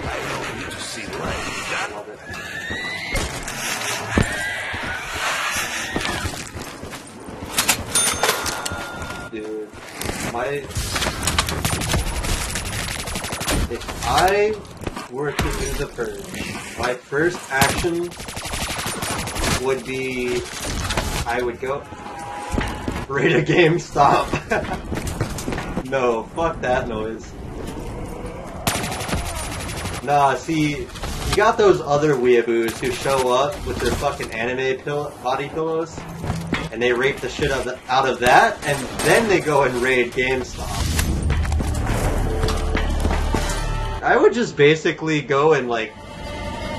I don't need to see light. I love it. Dude, if I were to do The Purge, my first action would be, I would go raid a GameStop. No, fuck that noise. Nah, see, you got those other weeaboos who show up with their fucking anime body pillows, and they rape the shit out of that, and then they go and raid GameStop. I would just basically go and like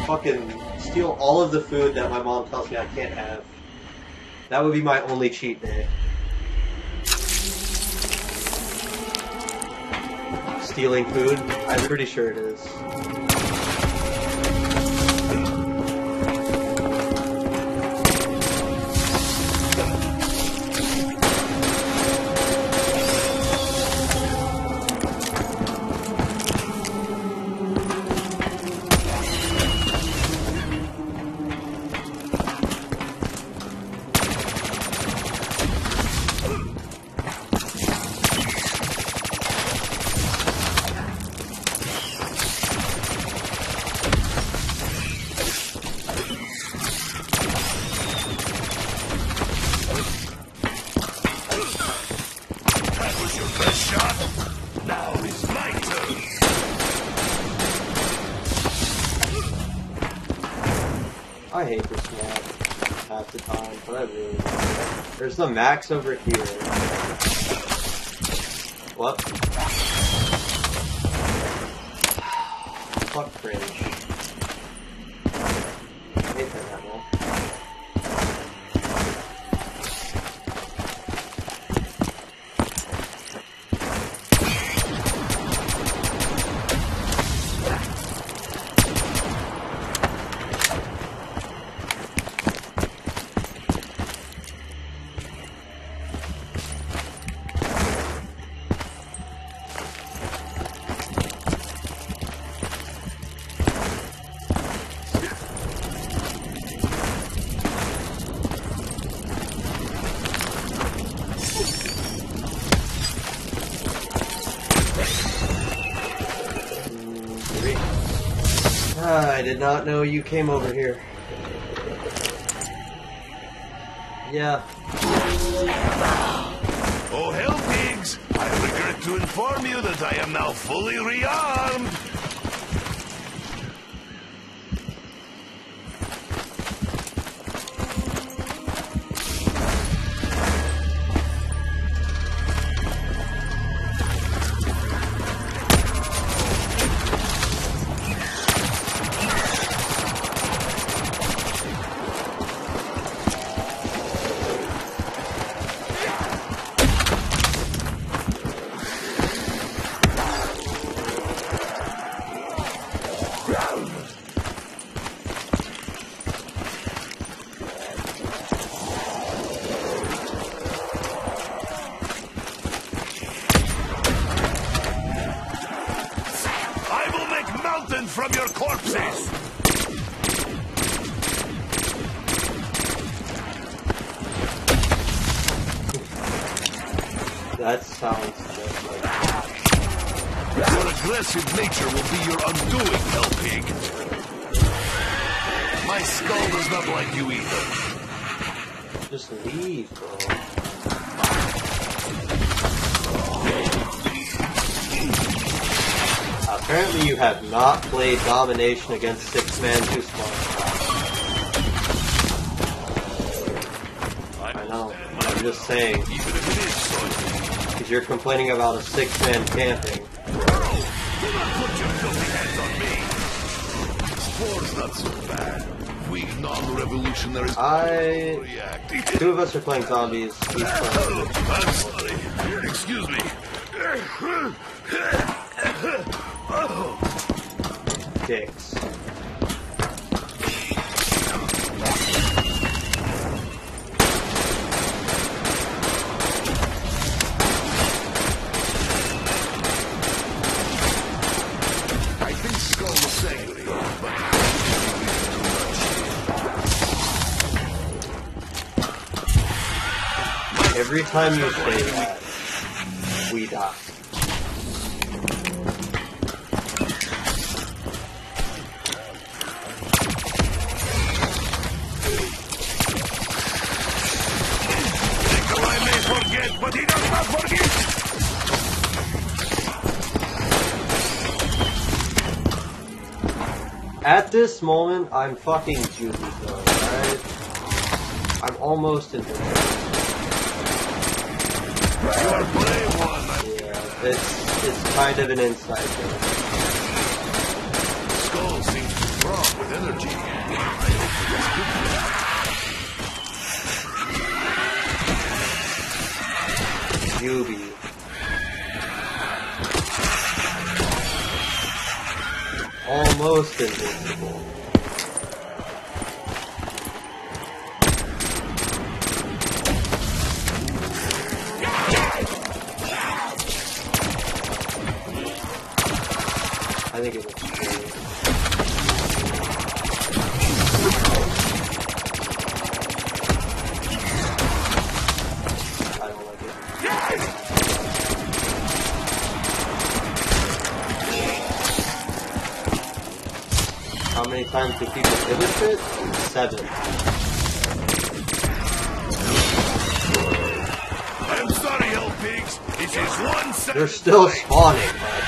fucking steal all of the food that my mom tells me I can't have. That would be my only cheat day. Stealing food? I'm pretty sure it is. I hate this map half the time, but I really like it. There's the max over here. What? Fuck cringe. I hate that level. I did not know you came over here. Yeah. Oh, hell, pigs! I regret to inform you that I am now fully rearmed! fountain from your corpses! That sounds just like... Your aggressive nature will be your undoing, Hell Pig. My skull does not like you either. Just leave, bro. Apparently you have not played Domination against 6-man 2-spawn. I know. I'm just saying. Even if it is so. Because you're complaining about a 6-man camping. Do not put your filthy hands on me! Sport's not so bad. We non-revolutionaries react. 2 of us are playing zombies. He's playing. I'm sorry. Excuse me. Dicks. I think Skull was saying it, but Every time you say that, we die. Nikolai may forget, but he does not forget! At this moment, I'm fucking Juby though, alright? I'm almost invincible. You are brave one. Yeah, it's kind of an inside joke. Skull seems to throb with energy. I hope it is good. Juby. Almost invincible. I think it looks great. I don't like it. How many times do people finish it? 7. I'm sorry, Hell Pigs. This is one second. They're still spawning, bud.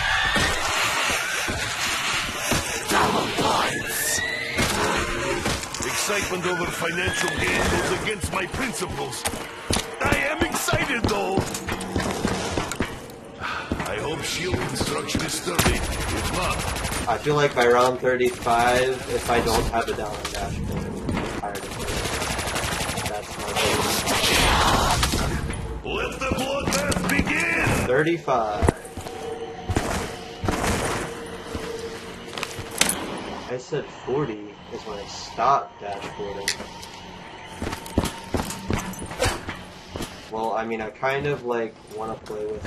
Excitement over financial gain goes against my principles. I am excited, though. I hope shield construction is sturdy. If not, I feel like by round 35, if I don't have a down on dashboard, I'm tired of it. That's my let the bloodbath begin! 35. I said 40 is when I stopped dashboarding. Well, I mean, I kind of like want to play with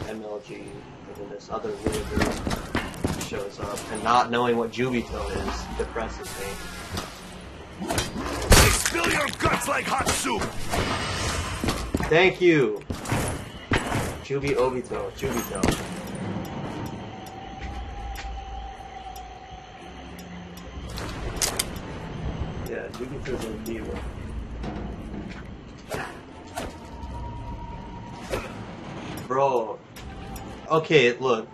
MLG, and then this other weird dude shows up, and not knowing what Jubito is depresses me. They spill your guts like hot soup! Thank you, Jubito. Yeah, Jubito's a hero. Bro, okay, look,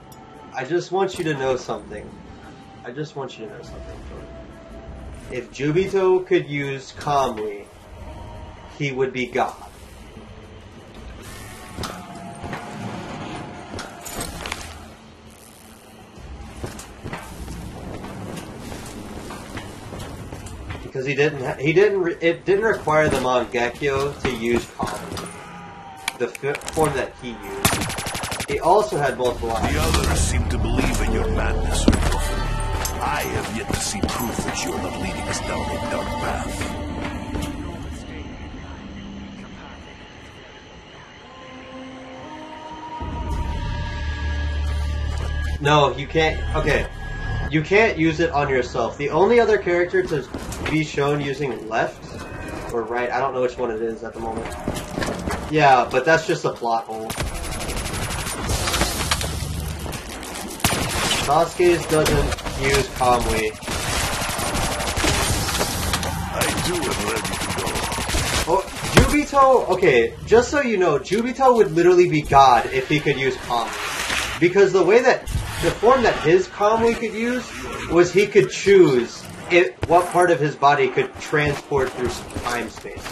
I just want you to know something. If Jubito could use Kamui, he would be God. Because it didn't require the Mangekyo to use Kamui, the form that he used. He also had multiple eyes. The others seem to believe in your madness, Rickhoff. I have yet to see proof that you are not leading us down a dark path. No, you can't. Okay, You can't use it on yourself. The only other character to be shown using left or right, I don't know which one it is at the moment. Yeah, but that's just a plot hole. Sasuke's doesn't use Kamui. I do am ready to go. Oh, Jubito, okay, just so you know, Jubito would literally be God if he could use Kamui. Because the way that, the form that his Kamui could use was he could choose what part of his body could transport through time-space.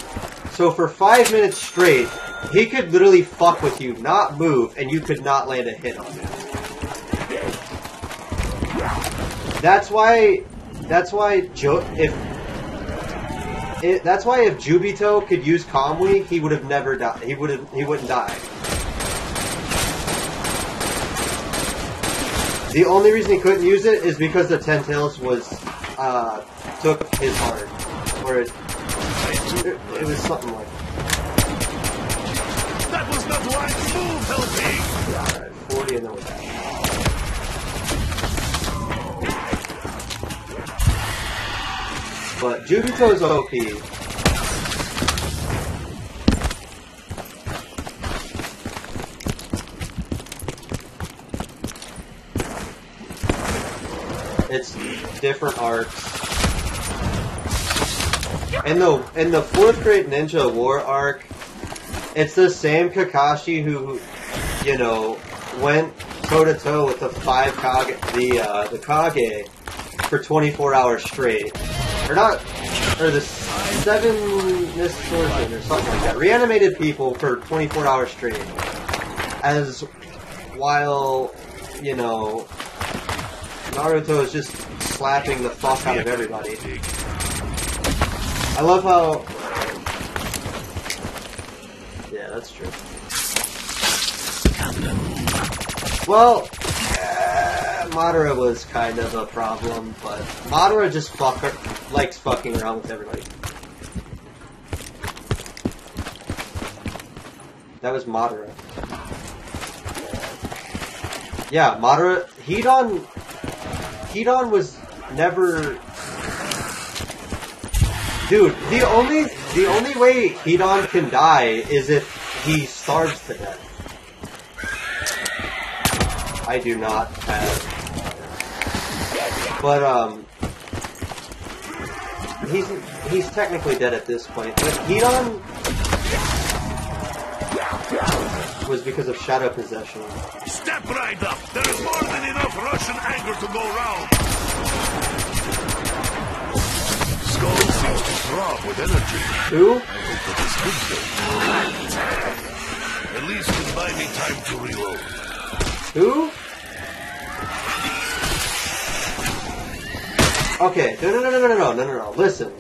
So for 5 minutes straight, he could literally fuck with you, not move, and you could not land a hit on him. That's why if Jubito could use Kamui, he would have never died. He wouldn't die. The only reason he couldn't use it is because the Ten Tails took his heart, or it was something like that. Was not right move, helping. Alright, 40 and then we're back. But Jubito's OP. It's different arcs. In the 4th grade Ninja War arc, it's the same Kakashi who, you know, went toe to toe with the the Kage for 24 hours straight. Or the 7 Misfortune or something like that. Reanimated people for 24 hours straight. As while, you know, Naruto is just slapping the fuck out of everybody. I love how... Yeah, that's true. Well, Madara was kind of a problem, but Madara just likes fucking around with everybody. That was Madara. Yeah, Madara... Hidan was never... Dude, the only way Hidan can die is if he starves to death. I do not have... But, he's technically dead at this point. But Hidan was because of shadow possession. Step right up! There is more than enough Russian anger to go round! Skull seems to throb with energy. Who? I hope that is good. At least it'll buy me time to reload. Who? Okay, no. Listen.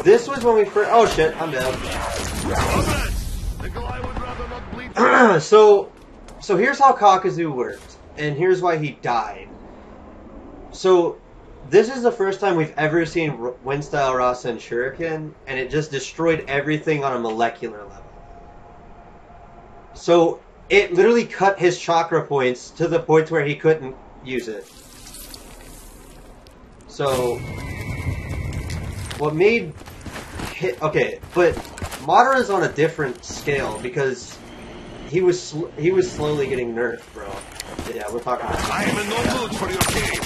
This was when we first... Oh shit, I'm dead. So here's how Kakuzu worked, and here's why he died. So, this is the first time we've ever seen Wind-Style Rasen Shuriken, and it just destroyed everything on a molecular level. So, it literally cut his chakra points to the point where he couldn't use it. So, what made... Okay, but Madara's on a different scale, because... He was slowly getting nerfed, bro. Yeah, we're talking about... I am in no mood for your games.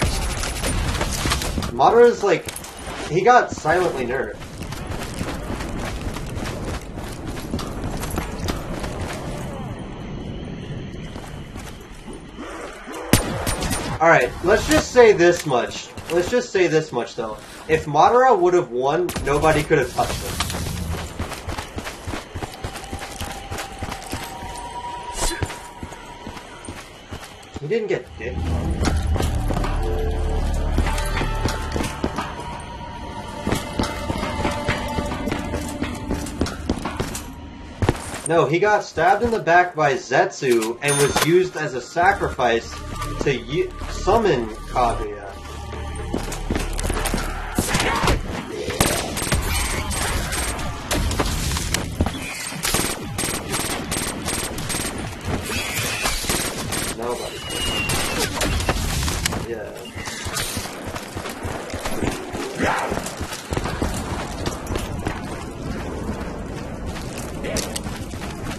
Madara's like... He got silently nerfed. Alright, let's just say this much. Let's just say this much, though. If Madara would have won, nobody could have touched him. He didn't get dick. No, he got stabbed in the back by Zetsu and was used as a sacrifice to summon Kaguya. Nobody. Yeah.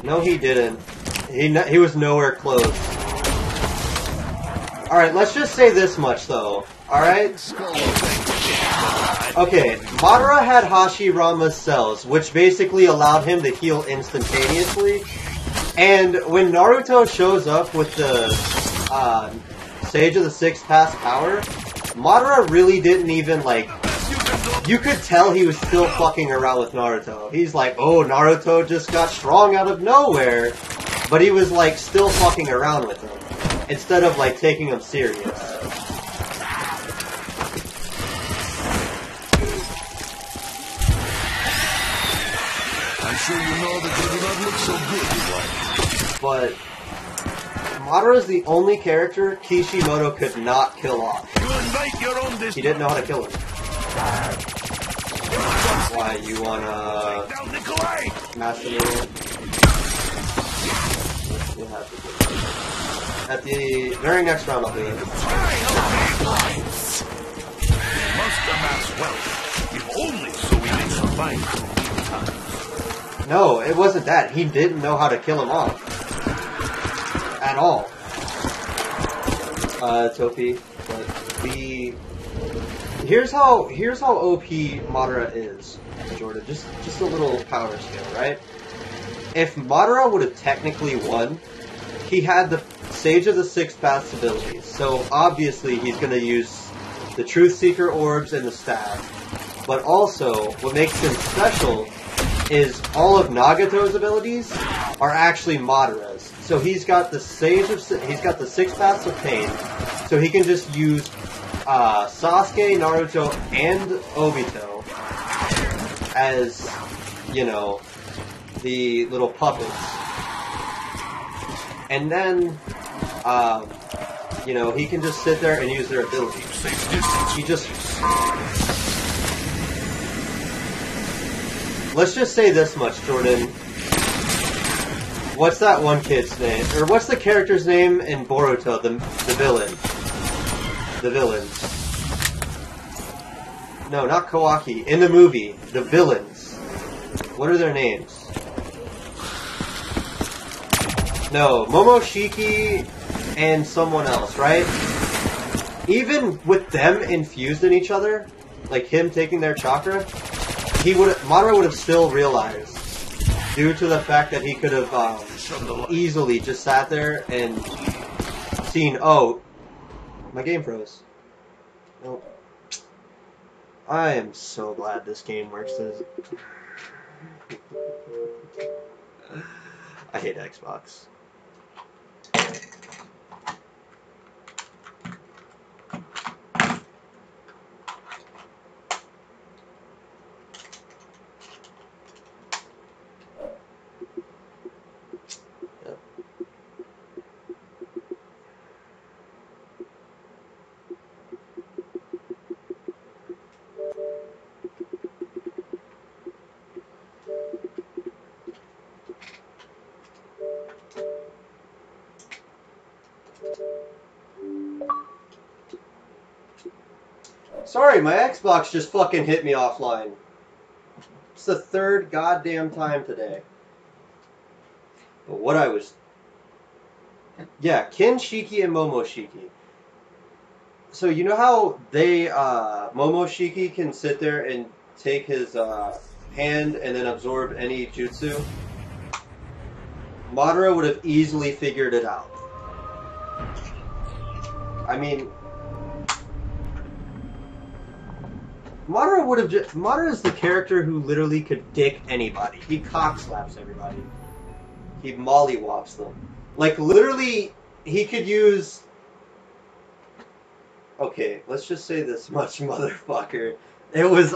No, he didn't. He was nowhere close. Alright, let's just say this much, though. Alright? Okay, Madara had Hashirama's cells, which basically allowed him to heal instantaneously. And when Naruto shows up with the Sage of the Sixth Path power, Madara really didn't even, like... You could tell he was still fucking around with Naruto. He's like, oh, Naruto just got strong out of nowhere. But he was, like, still fucking around with him. Instead of, like, taking him serious. I'm sure you know that they do not look so good, but Madara's the only character Kishimoto could not kill off. You invite your own He didn't know how to kill him. Why, you wanna... Master Noodle? We'll have to do it. At the very next round, I'll do it. We must amass wealth, if only so we may survive through times. No, it wasn't that. He didn't know how to kill him off. At all. Topi, but here's how OP Madara is, Jordan. Just a little power skill, right? If Madara would have technically won, he had the Sage of the Sixth Path's abilities. So obviously he's gonna use the Truth Seeker orbs and the staff. But also, what makes him special is all of Nagato's abilities are actually Madara's. So he's got the he's got the Six Paths of Pain, so he can just use Sasuke, Naruto, and Obito as, you know, the little puppets. And then, you know, he can just sit there and use their abilities. He just... Let's just say this much, Jordan. What's that one kid's name? Or what's the character's name in Boruto, the villain? The villains. No, not Kawaki. In the movie, the villains. What are their names? No, Momoshiki and someone else, right? Even with them infused in each other, like him taking their chakra, Madara would have still realized, due to the fact that he could have easily just sat there and seen, oh, my game froze. Nope. I am so glad this game works. I hate Xbox. Sorry, my Xbox just fucking hit me offline. It's the third goddamn time today. But what I was... Yeah, Kin, Shiki, and Momoshiki. So you know how they, Momoshiki can sit there and take his hand and then absorb any jutsu? Madara would have easily figured it out. I mean... Madara would have just... Madara is the character who literally could dick anybody. He cock slaps everybody. He mollywops them. Like, literally, he could use... Okay, let's just say this much, motherfucker. It was...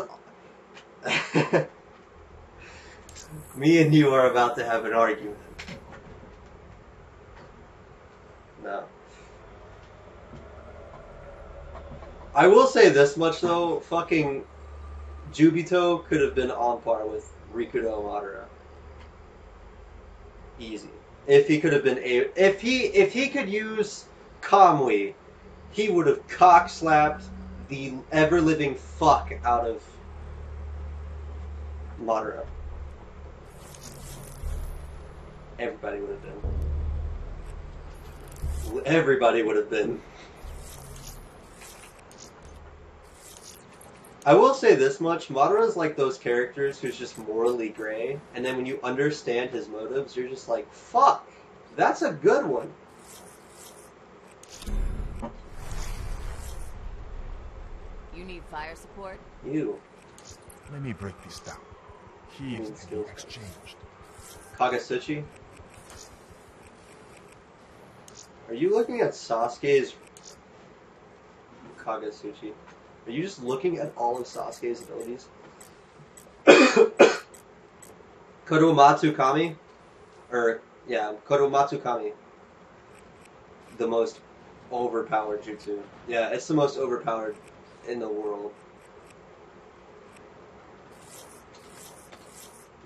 Me and you are about to have an argument. No. I will say this much though, fucking Jubito could have been on par with Rikudo Madara. Easy. If he could have been if he could use Kamui, he would have cock slapped the ever living fuck out of Madara. Everybody would have been. Everybody would have been. I will say this much, Madara's like those characters who's just morally gray, and then when you understand his motives, you're just like, fuck, that's a good one. You need fire support? You. Let me break this down. Here's the skills. exchanged. Kagasuchi? Are you looking at Sasuke's Kagasuchi? Are you just looking at all of Sasuke's abilities? Kodomatsu Kami? Kodomatsu Kami. The most overpowered jutsu. Yeah, it's the most overpowered in the world.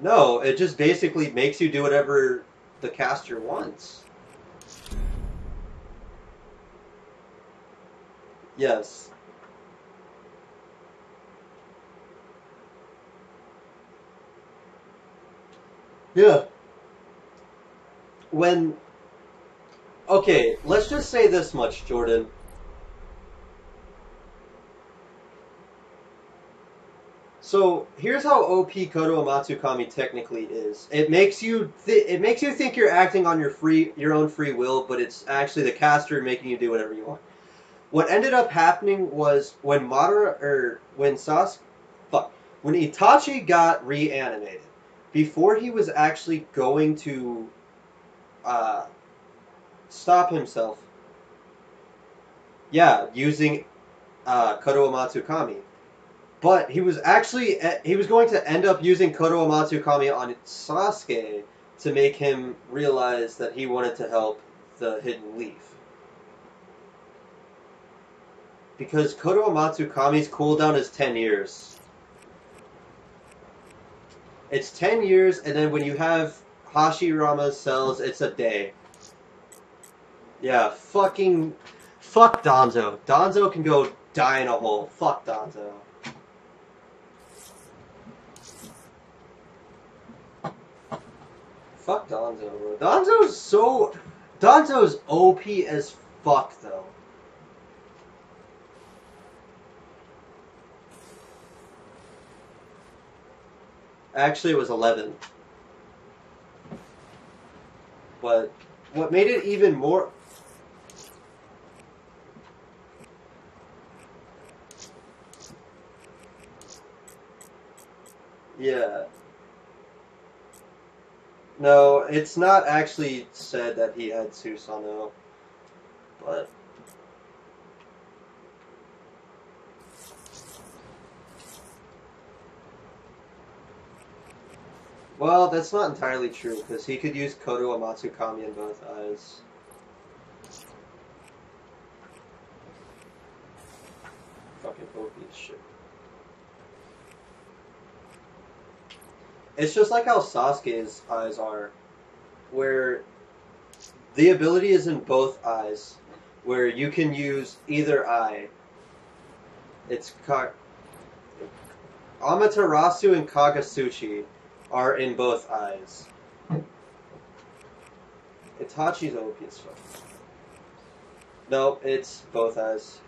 No, it just basically makes you do whatever the caster wants. Yes. Yeah. Okay, let's just say this much, Jordan. So here's how OP Kodo Amatsu Kami technically is. It makes you think you're acting on your own free will, but it's actually the caster making you do whatever you want. What ended up happening was when when Itachi got reanimated, before he was actually going to stop himself, using Kodo Amatsu Kami. But he was going to end up using Kodo Amatsu Kami on Sasuke to make him realize that he wanted to help the Hidden Leaf. Because Kodo Amatsu Kami's cooldown is 10 years. It's 10 years, and then when you have Hashirama's cells, it's a day. Yeah, fuck Danzo. Danzo can go die in a hole. Fuck Danzo. Fuck Danzo, bro. Danzo's OP as fuck, though. Actually, it was 11. But what made it even more... Yeah. No, it's not actually said that he had Susanoo, but... Well, that's not entirely true, because he could use Kodo Amatsu Kami in both eyes. Fucking OP as shit. It's just like how Sasuke's eyes are, where the ability is in both eyes, where you can use either eye. It's Amaterasu and Kagasuchi are in both eyes. Itachi's OP as fuck. No, it's both eyes.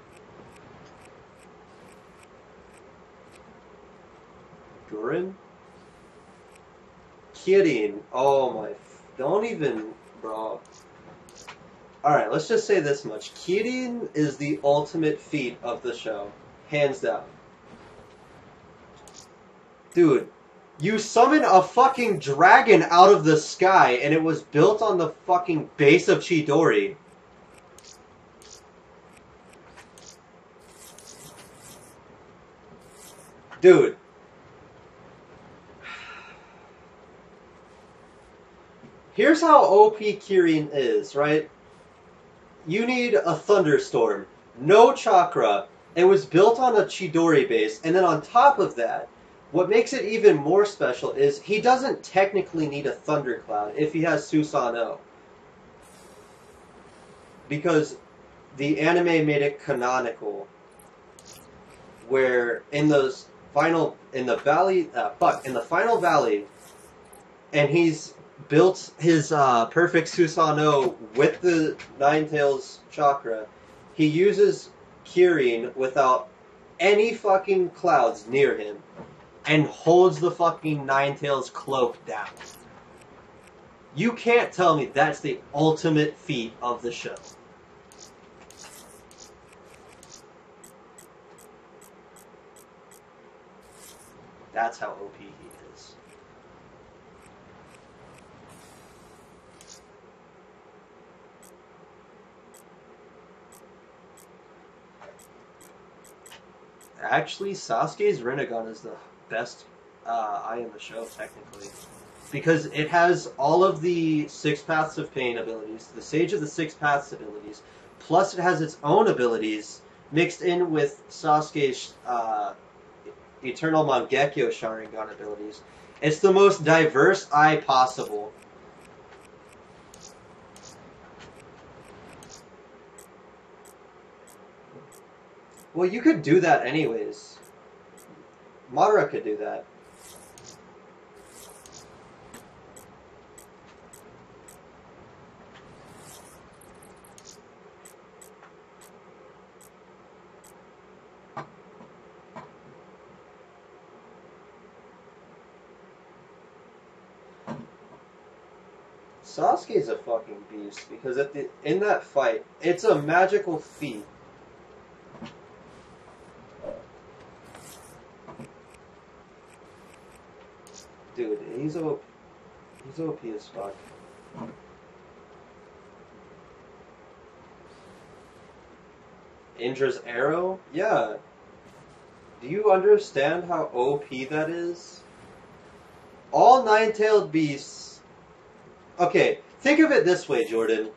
Gurren? Kirin. Oh my... Don't even... Bro. Alright, let's just say this much. Kirin is the ultimate feat of the show. Hands down. Dude, you summon a fucking dragon out of the sky and it was built on the fucking base of Chidori. Dude. Here's how OP Kirin is, right? You need a thunderstorm. No chakra. It was built on a Chidori base. And then on top of that, what makes it even more special is he doesn't technically need a thundercloud if he has Susanoo. Because the anime made it canonical. Where in the final valley, and he's built his perfect Susanoo with the Ninetales chakra, he uses Kirin without any fucking clouds near him and holds the fucking Ninetales cloak down. You can't tell me that's the ultimate feat of the show. That's how OP he is. Actually, Sasuke's Rinnegan is the best eye in the show, technically. Because it has all of the Six Paths of Pain abilities, the Sage of the Six Paths abilities, plus it has its own abilities mixed in with Sasuke's Eternal Mangekyo Sharingan abilities. It's the most diverse eye possible. Well, you could do that anyways. Madara could do that. Sasuke's a fucking beast because in that fight, it's a magical feat. Dude, he's OP as fuck. Indra's arrow? Yeah. Do you understand how OP that is? All nine-tailed beasts... Okay, think of it this way, Jordan.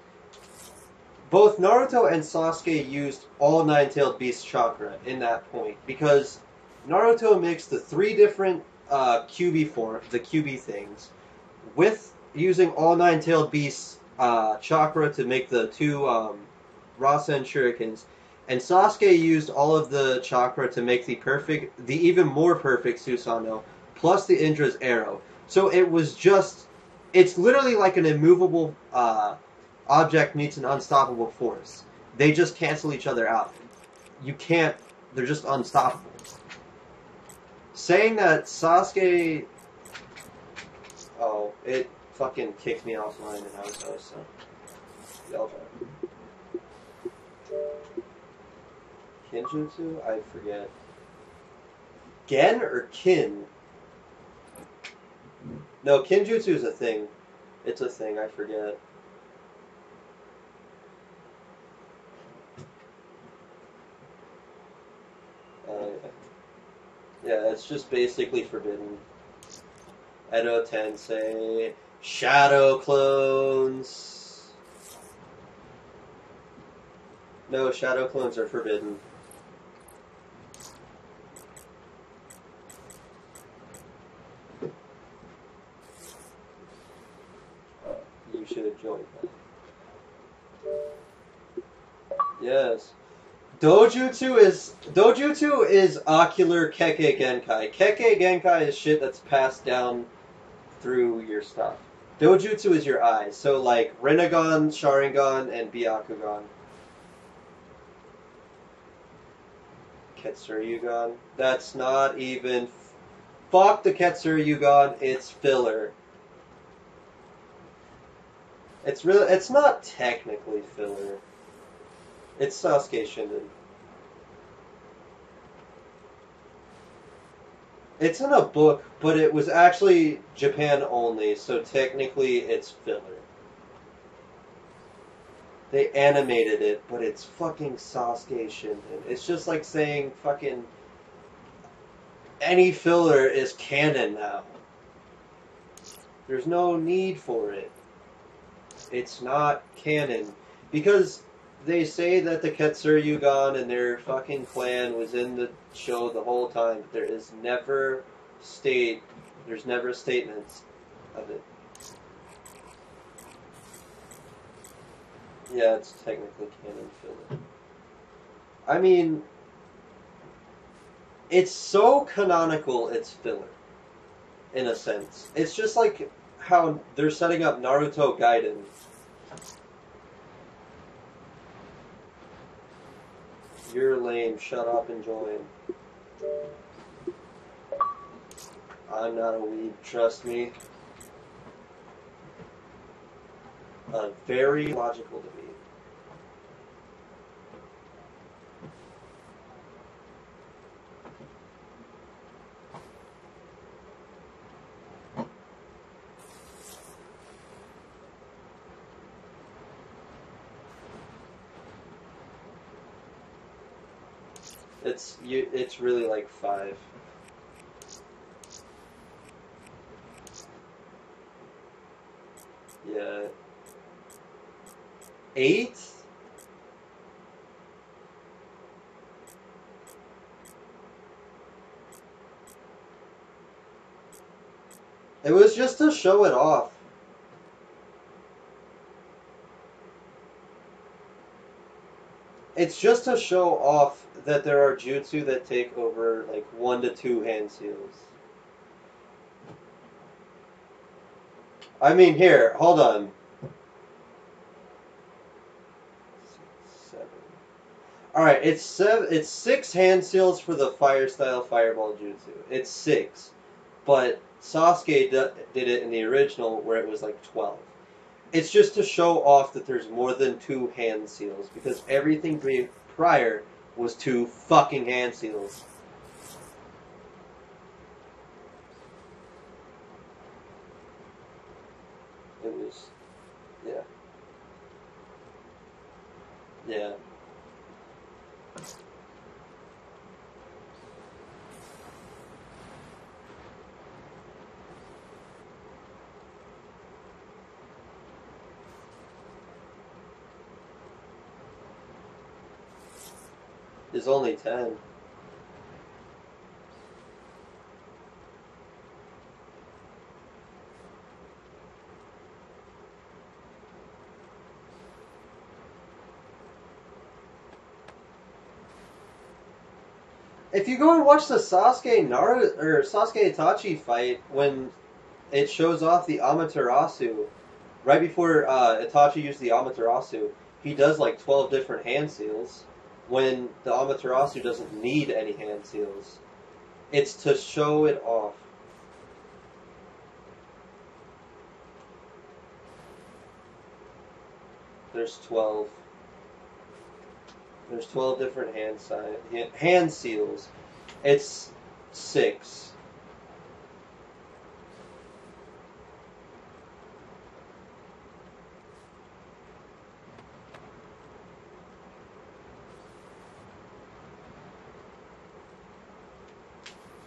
Both Naruto and Sasuke used all nine-tailed beast chakra in that point, because Naruto mixed the three different QB things, with using all nine-tailed beasts chakra to make the two Rasen Shurikens, and Sasuke used all of the chakra to make the even more perfect Susanoo, plus the Indra's arrow. So it was just... It's literally like an immovable object meets an unstoppable force. They just cancel each other out. You can't... They're just unstoppable. Saying that Sasuke... Oh, it fucking kicked me offline in house, so... Y'all try. Kinjutsu? I forget. Gen or Kin? No, Kinjutsu is a thing. It's a thing, I forget. Yeah, it's just basically forbidden. Edo Tensei, Shadow Clones. No, Shadow Clones are forbidden. You should have joined that. Yes. Dojutsu is ocular Kekkei Genkai. Kekkei Genkai is shit that's passed down through your stuff. Dojutsu is your eyes. So like Rinnegan, Sharingan, and Byakugan. Ketsuryugan. That's not even... Fuck the Ketsuryugan, it's filler. It's not technically filler. It's Sasuke Shinden. It's in a book, but it was actually Japan only, so technically it's filler. They animated it, but it's fucking Sasuke Shinden. It's just like saying fucking any filler is canon now. There's no need for it. It's not canon. Because they say that the Ketsuryugan and their fucking clan was in the show the whole time, but there's never statements of it. Yeah, it's technically canon filler. I mean, it's so canonical it's filler, in a sense. It's just like how they're setting up Naruto Gaiden. You're lame. Shut up and join. I'm not a weeb, trust me. Very logical to me. It's really like 5. Yeah. 8? It was just to show it off. It's just to show off that there are jutsu that take over like 1 to 2 hand seals. I mean, here, hold on. 7. Alright, it's 6 hand seals for the fire style fireball jutsu. It's 6. But Sasuke did it in the original where it was like 12. It's just to show off that there's more than 2 hand seals, because everything prior was 2 fucking hand seals. It was, yeah. Yeah. There's only 10. If you go and watch the Sasuke Itachi fight, when it shows off the Amaterasu, right before Itachi used the Amaterasu, he does like 12 different hand seals, when the Amaterasu doesn't need any hand seals. It's to show it off. There's 12. There's 12 different hand seals. It's 6.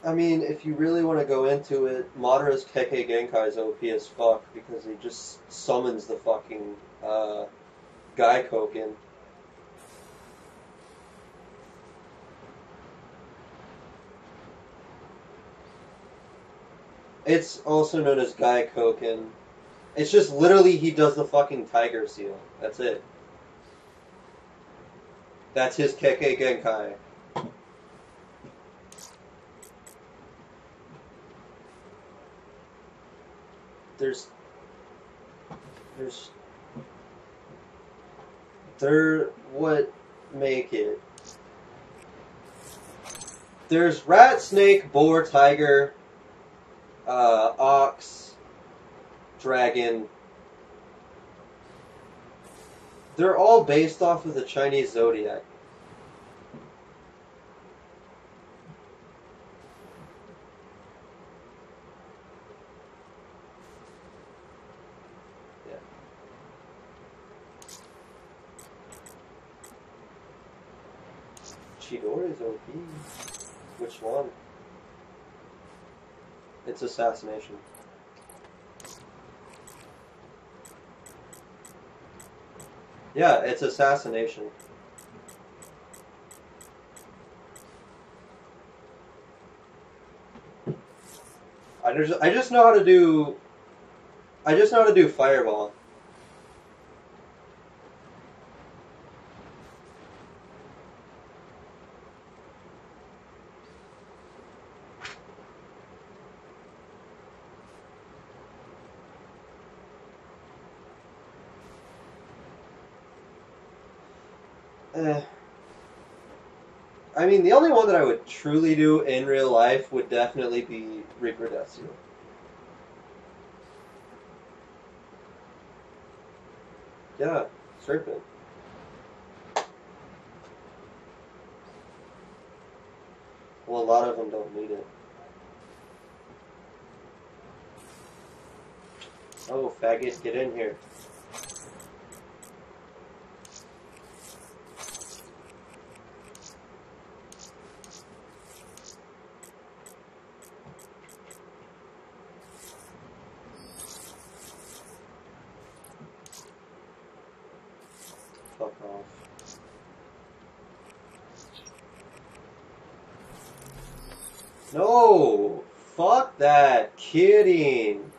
I mean, if you really want to go into it, Madara's Kekkei Genkai is OP as fuck because he just summons the fucking Gaikoken. It's also known as Gaikoken. It's just literally he does the fucking Tiger Seal. That's it. That's his Kekkei Genkai. What make it? There's rat, snake, boar, tiger, ox, dragon. They're all based off of the Chinese zodiac. Yeah. Chidori's OP. Which one? It's assassination. Yeah, it's assassination. I just know how to do. I just know how to do fireball. I mean, the only one that I would truly do in real life would definitely be Reaper Death Seal. Yeah, Serpent. Well, a lot of them don't need it. Oh, faggot, get in here. Fuck off. No! Fuck that! Kidding!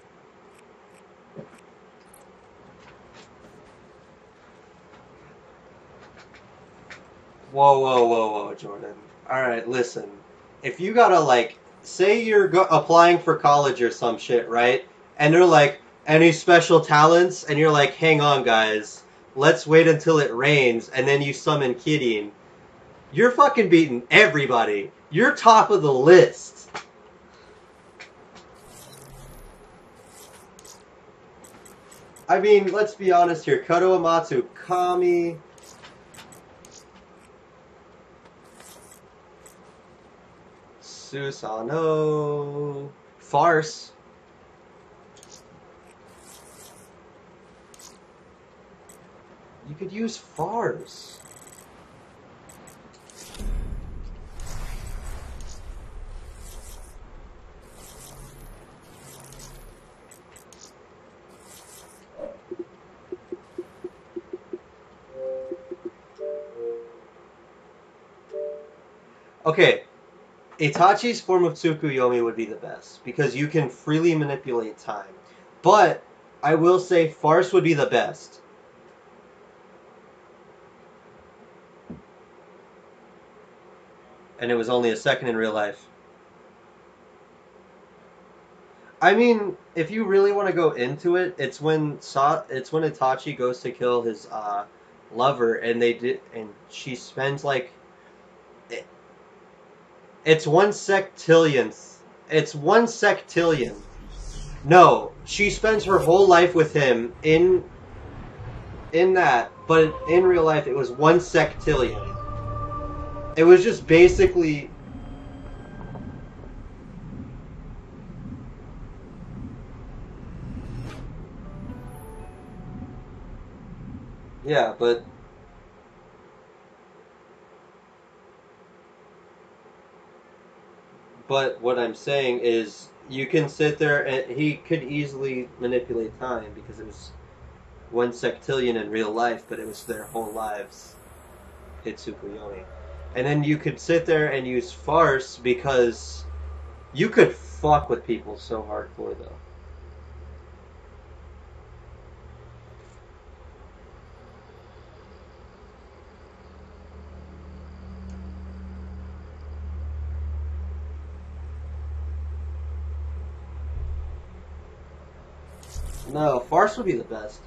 Whoa, whoa, whoa, whoa, Jordan. Alright, listen. If you gotta, like, say you're applying for college or some shit, right? And they're like, any special talents? And you're like, hang on, guys. Let's wait until it rains, and then you summon Kidding. You're fucking beating everybody. You're top of the list. I mean, let's be honest here. Koto Amatsu, Kami... Susano... Farce. You could use Farce. Okay, Itachi's form of Tsukuyomi would be the best, because you can freely manipulate time. But, I will say Farce would be the best. And it was only a second in real life. I mean, if you really want to go into it, it's when Itachi goes to kill his lover, and she spends like... It's 1/60,000th. It's 1/60,000,000. No, she spends her whole life with him in that, but in real life it was 1/60,000,000. It was just basically... Yeah, but... But what I'm saying is, you can sit there and he could easily manipulate time because it was 1/60,000,000 in real life, but it was their whole lives. Hitsukuyomi. And then you could sit there and use Farce because you could fuck with people so hardcore though. No, Farce would be the best.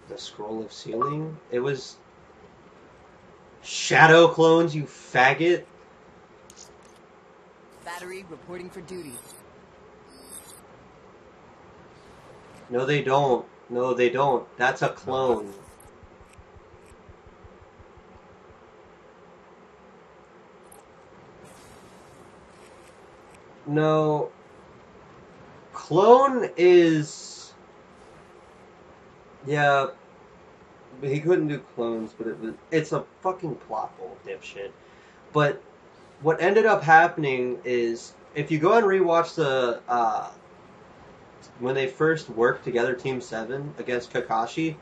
The Scroll of Sealing? It was... Shadow clones, you faggot! Battery reporting for duty. No, they don't. No, they don't. That's a clone. No. Clone is... Yeah. He couldn't do clones, but it's a fucking plot hole, dipshit. But what ended up happening is, if you go and rewatch the, when they first worked together, Team 7, against Kakashi,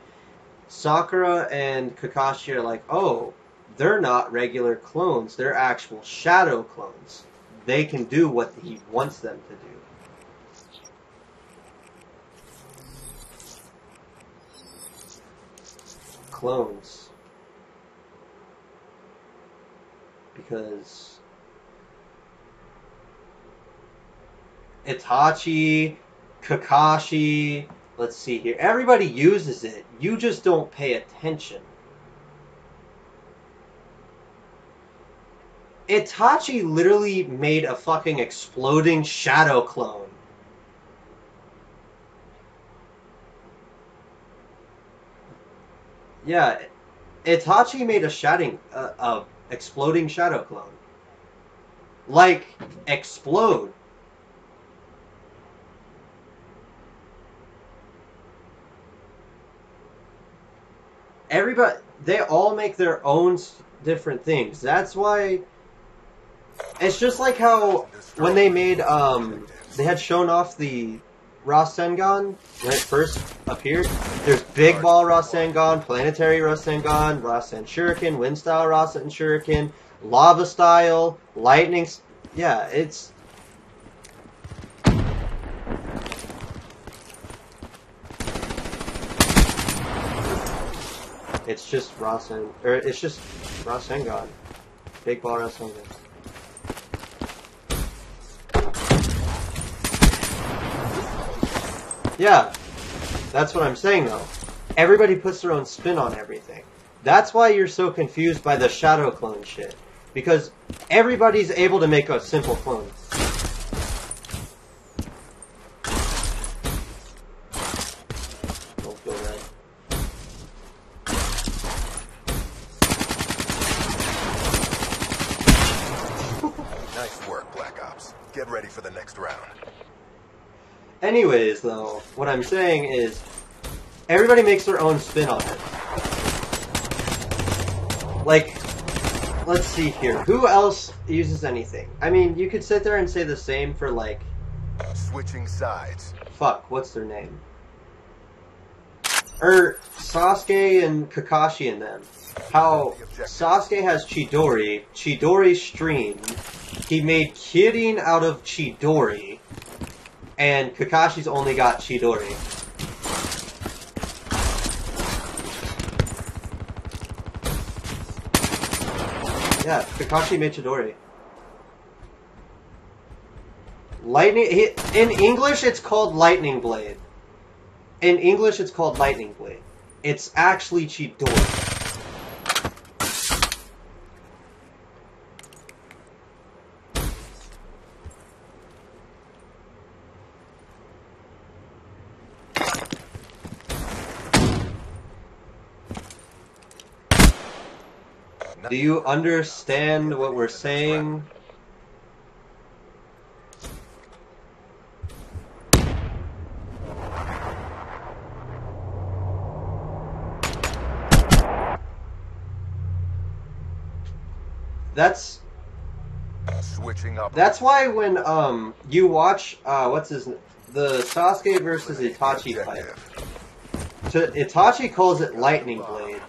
Sakura and Kakashi are like, oh, they're not regular clones, they're actual shadow clones. They can do what he wants them to do. Clones. Because Itachi, Kakashi. Let's see here. Everybody uses it. You just don't pay attention. Itachi literally made a fucking exploding shadow clone. Yeah, Itachi made a exploding shadow clone. Like, explode. Everybody, they all make their own different things. That's why, it's just like how, when they made, they had shown off the Rasengan when it first appeared. There's Big Ball Rasengan, Planetary Rasengan, Rasen Shuriken, Wind Style Rasen Shuriken, Lava Style, Lightning. Yeah, it's. It's just Rasen, or it's just Rasengan. Big Ball Rasengan. Yeah, that's what I'm saying though. Everybody puts their own spin on everything. That's why you're so confused by the shadow clone shit. Because everybody's able to make a simple clone. Don't feel right. Nice work, Black Ops. Get ready for the next round. Anyways, though, what I'm saying is, everybody makes their own spin on it. Like, let's see here. Who else uses anything? I mean, you could sit there and say the same for, like... Switching sides. Fuck, what's their name? Sasuke and Kakashi and them. How Sasuke has Chidori, Chidori streamed, he made Kirin out of Chidori, and Kakashi's only got Chidori. Yeah, Kakashi made Chidori. Lightning... In English, it's called Lightning Blade. In English, it's called Lightning Blade. It's actually Chidori. Do you understand what we're saying? That's switching up. That's why when you watch the Sasuke versus Itachi fight. Itachi calls it Lightning Blade.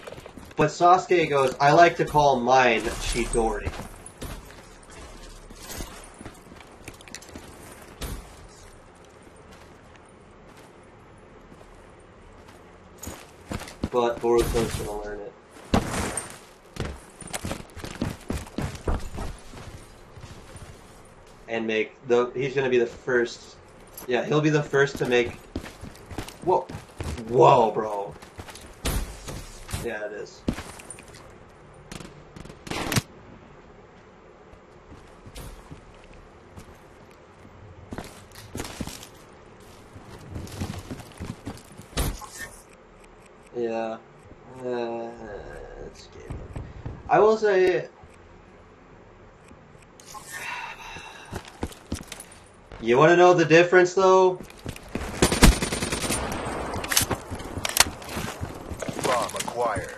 But Sasuke goes, I like to call mine Chidori. But Boruto's gonna learn it. And he's gonna be the first. Yeah, he'll be the first to make. Whoa. Whoa, bro. Yeah, it is. Yeah. It's game. I will say. You want to know the difference, though? Bomb acquired.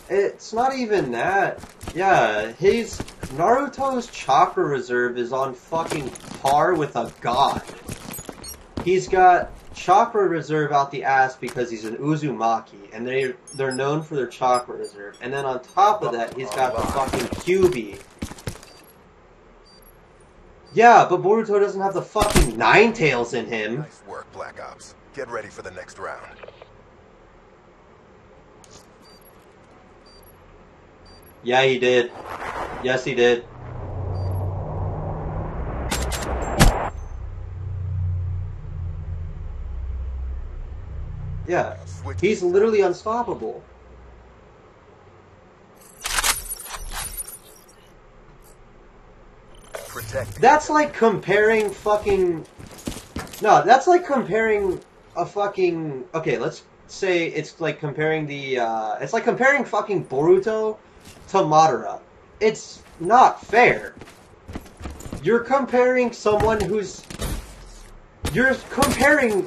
It's not even that. Yeah, Naruto's chakra reserve is on fucking par with a god. He's got chakra reserve out the ass because he's an Uzumaki, and they're known for their chakra reserve. And then on top of that, he's got the fucking Kyuubi. Yeah, but Boruto doesn't have the fucking Nine Tails in him. Nice work, Black Ops. Get ready for the next round. Yeah, he did. Yes, he did. He's literally unstoppable. That's like comparing fucking... No, that's like comparing a fucking... Okay, let's say it's like comparing the... It's like comparing fucking Boruto to Madara. It's not fair. You're comparing someone who's... You're comparing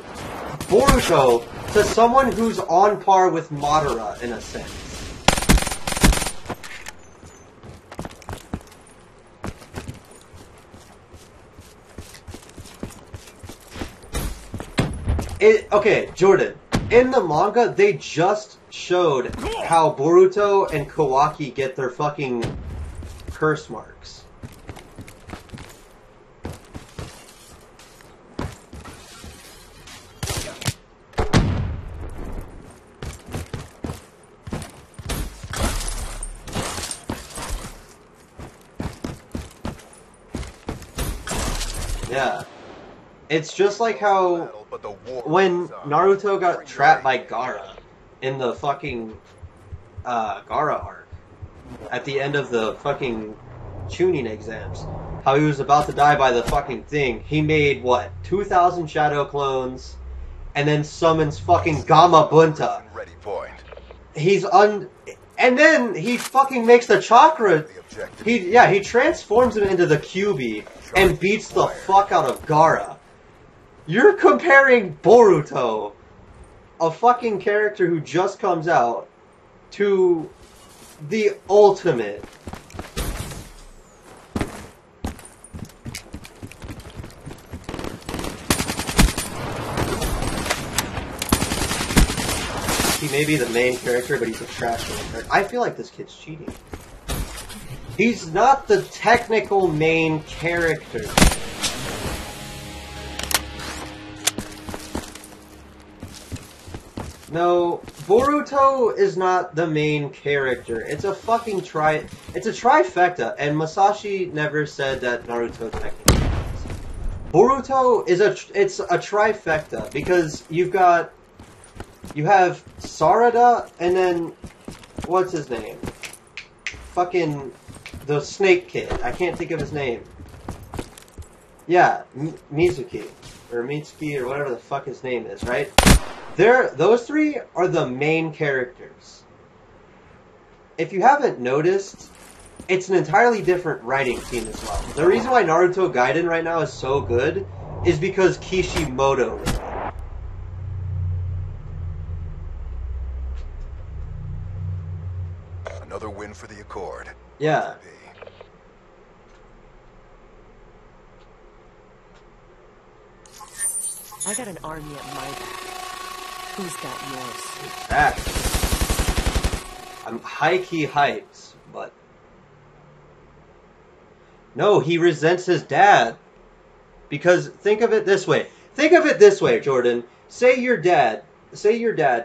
Boruto to someone who's on par with Madara, in a sense. Okay, Jordan. In the manga, they just showed how Boruto and Kawaki get their fucking curse marks. Yeah. It's just like how when Naruto got trapped by Gaara in the fucking Gaara arc at the end of the fucking Chunin exams, how he was about to die by the fucking thing. He made what, 2,000 shadow clones, and then summons fucking Gamabunta. And then he fucking makes the chakra. He transforms him into the Kyuubi and beats the fuck out of Gaara. You're comparing Boruto, a fucking character who just comes out, to the ultimate. He may be the main character, but he's a trash character. I feel like this kid's cheating. He's not the technical main character. No, Boruto is not the main character. It's a fucking it's a trifecta, and Masashi never said that Naruto technically is. Boruto is it's a trifecta because you have Sarada and then what's his name? Fucking the snake kid. I can't think of his name. Yeah, Mizuki or Mitsuki or whatever the fuck his name is, right? Those three are the main characters. If you haven't noticed, it's an entirely different writing team as well. The reason why Naruto Gaiden right now is so good is because Kishimoto wrote it. Another win for the Accord. Yeah. I got an army at my back. Who's got yours? Exactly. I'm high-key hyped, but... No, he resents his dad. Because, think of it this way. Think of it this way, Jordan. Say your dad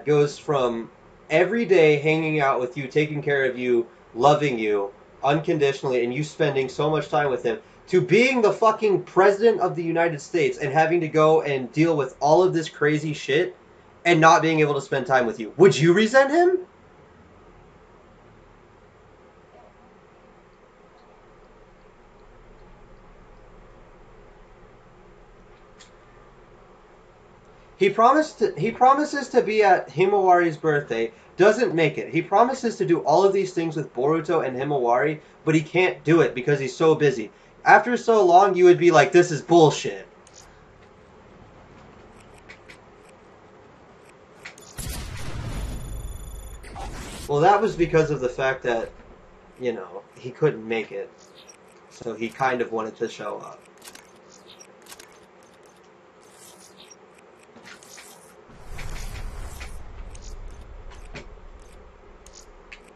goes from every day hanging out with you, taking care of you, loving you, unconditionally, and you spending so much time with him, to being the fucking president of the United States and having to go and deal with all of this crazy shit and not being able to spend time with you. Would you resent him? He promises to be at Himawari's birthday, doesn't make it. He promises to do all of these things with Boruto and Himawari, but he can't do it because he's so busy. After so long, you would be like, this is bullshit. Well, that was because of the fact that, you know, he couldn't make it. So he kind of wanted to show up.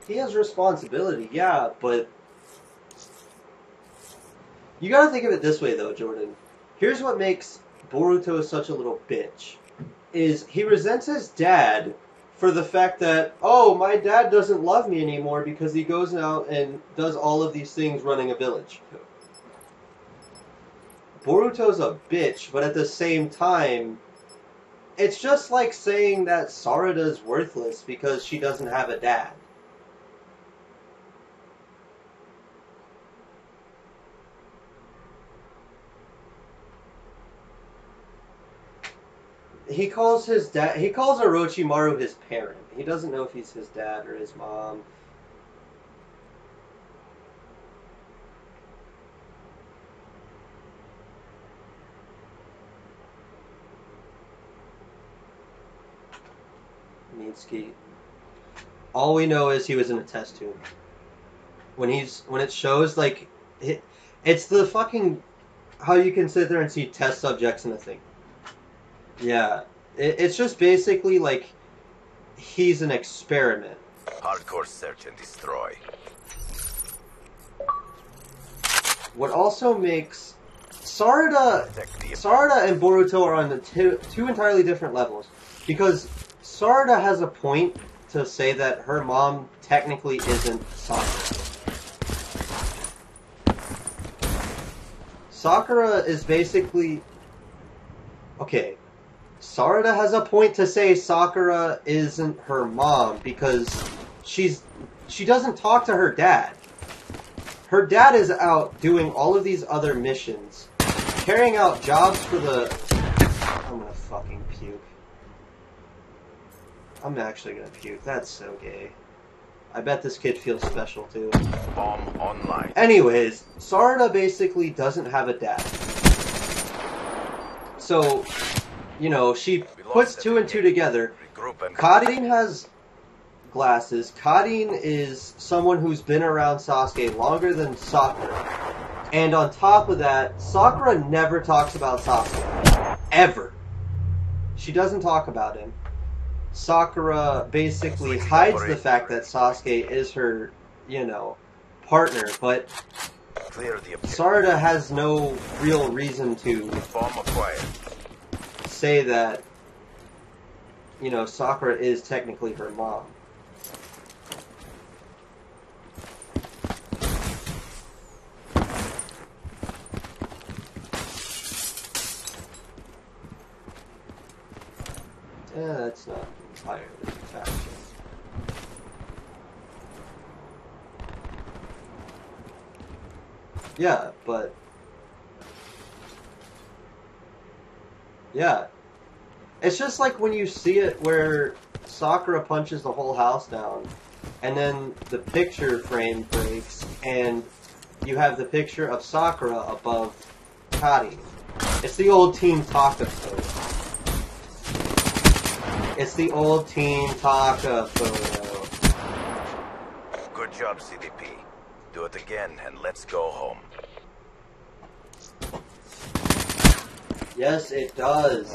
He has responsibility, yeah, but... You gotta think of it this way, though, Jordan. Here's what makes Boruto such a little bitch. Is he resents his dad for the fact that, oh, my dad doesn't love me anymore because he goes out and does all of these things running a village. Boruto's a bitch, but at the same time, It's just like saying that Sarada's worthless because she doesn't have a dad. He calls Orochimaru his parent. He doesn't know if he's his dad or his mom. Mitsuki. All we know is he was in a test tube. When it shows, like, it's the fucking, how you can sit there and see test subjects in a thing. Yeah, it's just basically like he's an experiment. Hardcore search and destroy. What also makes Sarada and Boruto are on the two entirely different levels, because Sarada has a point to say that her mom technically isn't Sakura. Sakura is basically okay. Sarada has a point to say Sakura isn't her mom because she doesn't talk to her dad. Her dad is out doing all of these other missions, carrying out jobs for the... I'm gonna fucking puke. I'm actually gonna puke. That's so gay. I bet this kid feels special too. Bomb online. Anyways, Sarada basically doesn't have a dad. So... you know, she puts two and two together. Kadin has glasses. Kadin is someone who's been around Sasuke longer than Sakura. And on top of that, Sakura never talks about Sasuke. Ever. She doesn't talk about him. Sakura basically hides the fact that Sasuke is her, you know, partner, but Sarada has no real reason to say that, you know, Sakura is technically her mom. Yeah, that's not entirely factual. Yeah, but... yeah. It's just like when you see it where Sakura punches the whole house down, and then the picture frame breaks, and you have the picture of Sakura above Kadin. It's the old Team Taka photo. It's the old Team Taka photo. Good job, CDP. Do it again, and let's go home. Yes, it does.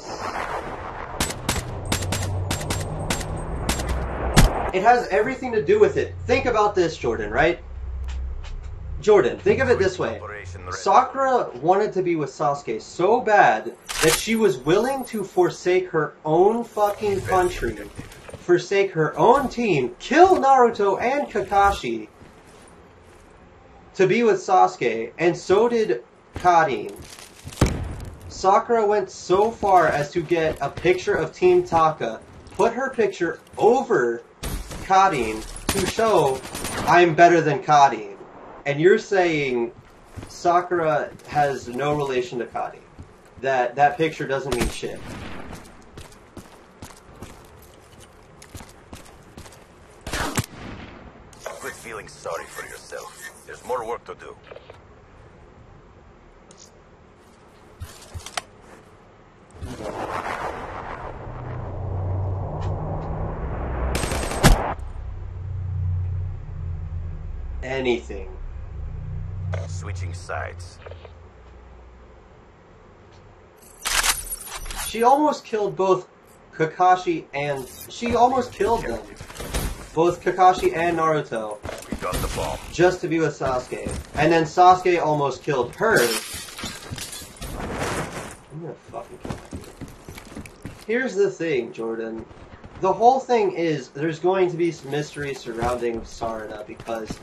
It has everything to do with it. Think about this, Jordan, right? Jordan, think of it this way. Sakura wanted to be with Sasuke so bad that she was willing to forsake her own fucking country, forsake her own team, kill Naruto and Kakashi to be with Sasuke, and so did Kadin. Sakura went so far as to get a picture of Team Taka, put her picture over Kadin to show I'm better than Kadin. And you're saying Sakura has no relation to Kadin. That picture doesn't mean shit. Quit feeling sorry for yourself. There's more work to do. Anything. Switching sides. She almost killed both Kakashi and... she almost killed them. Both Kakashi and Naruto. We got the bomb. Just to be with Sasuke. And then Sasuke almost killed her. I'm gonna fucking kill you. Here's the thing, Jordan. The whole thing is, there's going to be some mystery surrounding Sarada, because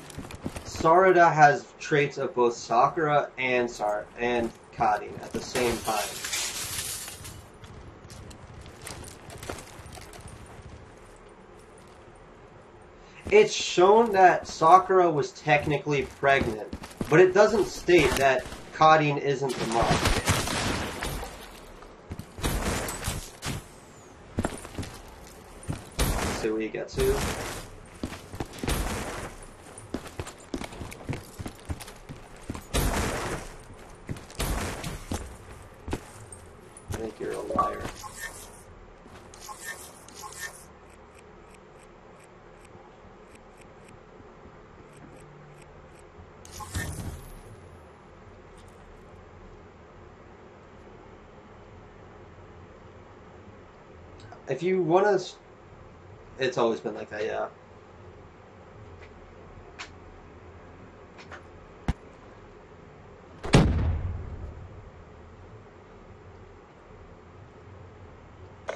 Sarada has traits of both Sakura and Kadin at the same time. It's shown that Sakura was technically pregnant, but it doesn't state that Kadin isn't the mom. Suigetsu. I think you're a liar. If you want to... It's always been like that, yeah.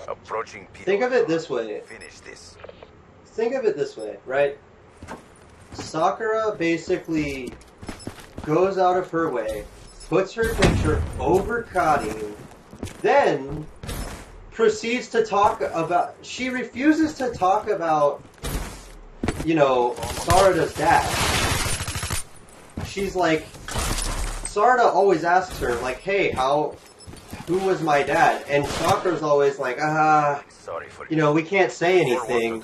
Approaching Pito. Think of it this way. Finish this. Think of it this way, right? Sakura basically goes out of her way, puts her picture over Kadin, then proceeds to talk about... She refuses to talk about, you know, Sarada's dad. She's like... Sarada always asks her, like, hey, who was my dad? And Sakura's always like, Sorry for you know, we can't say anything.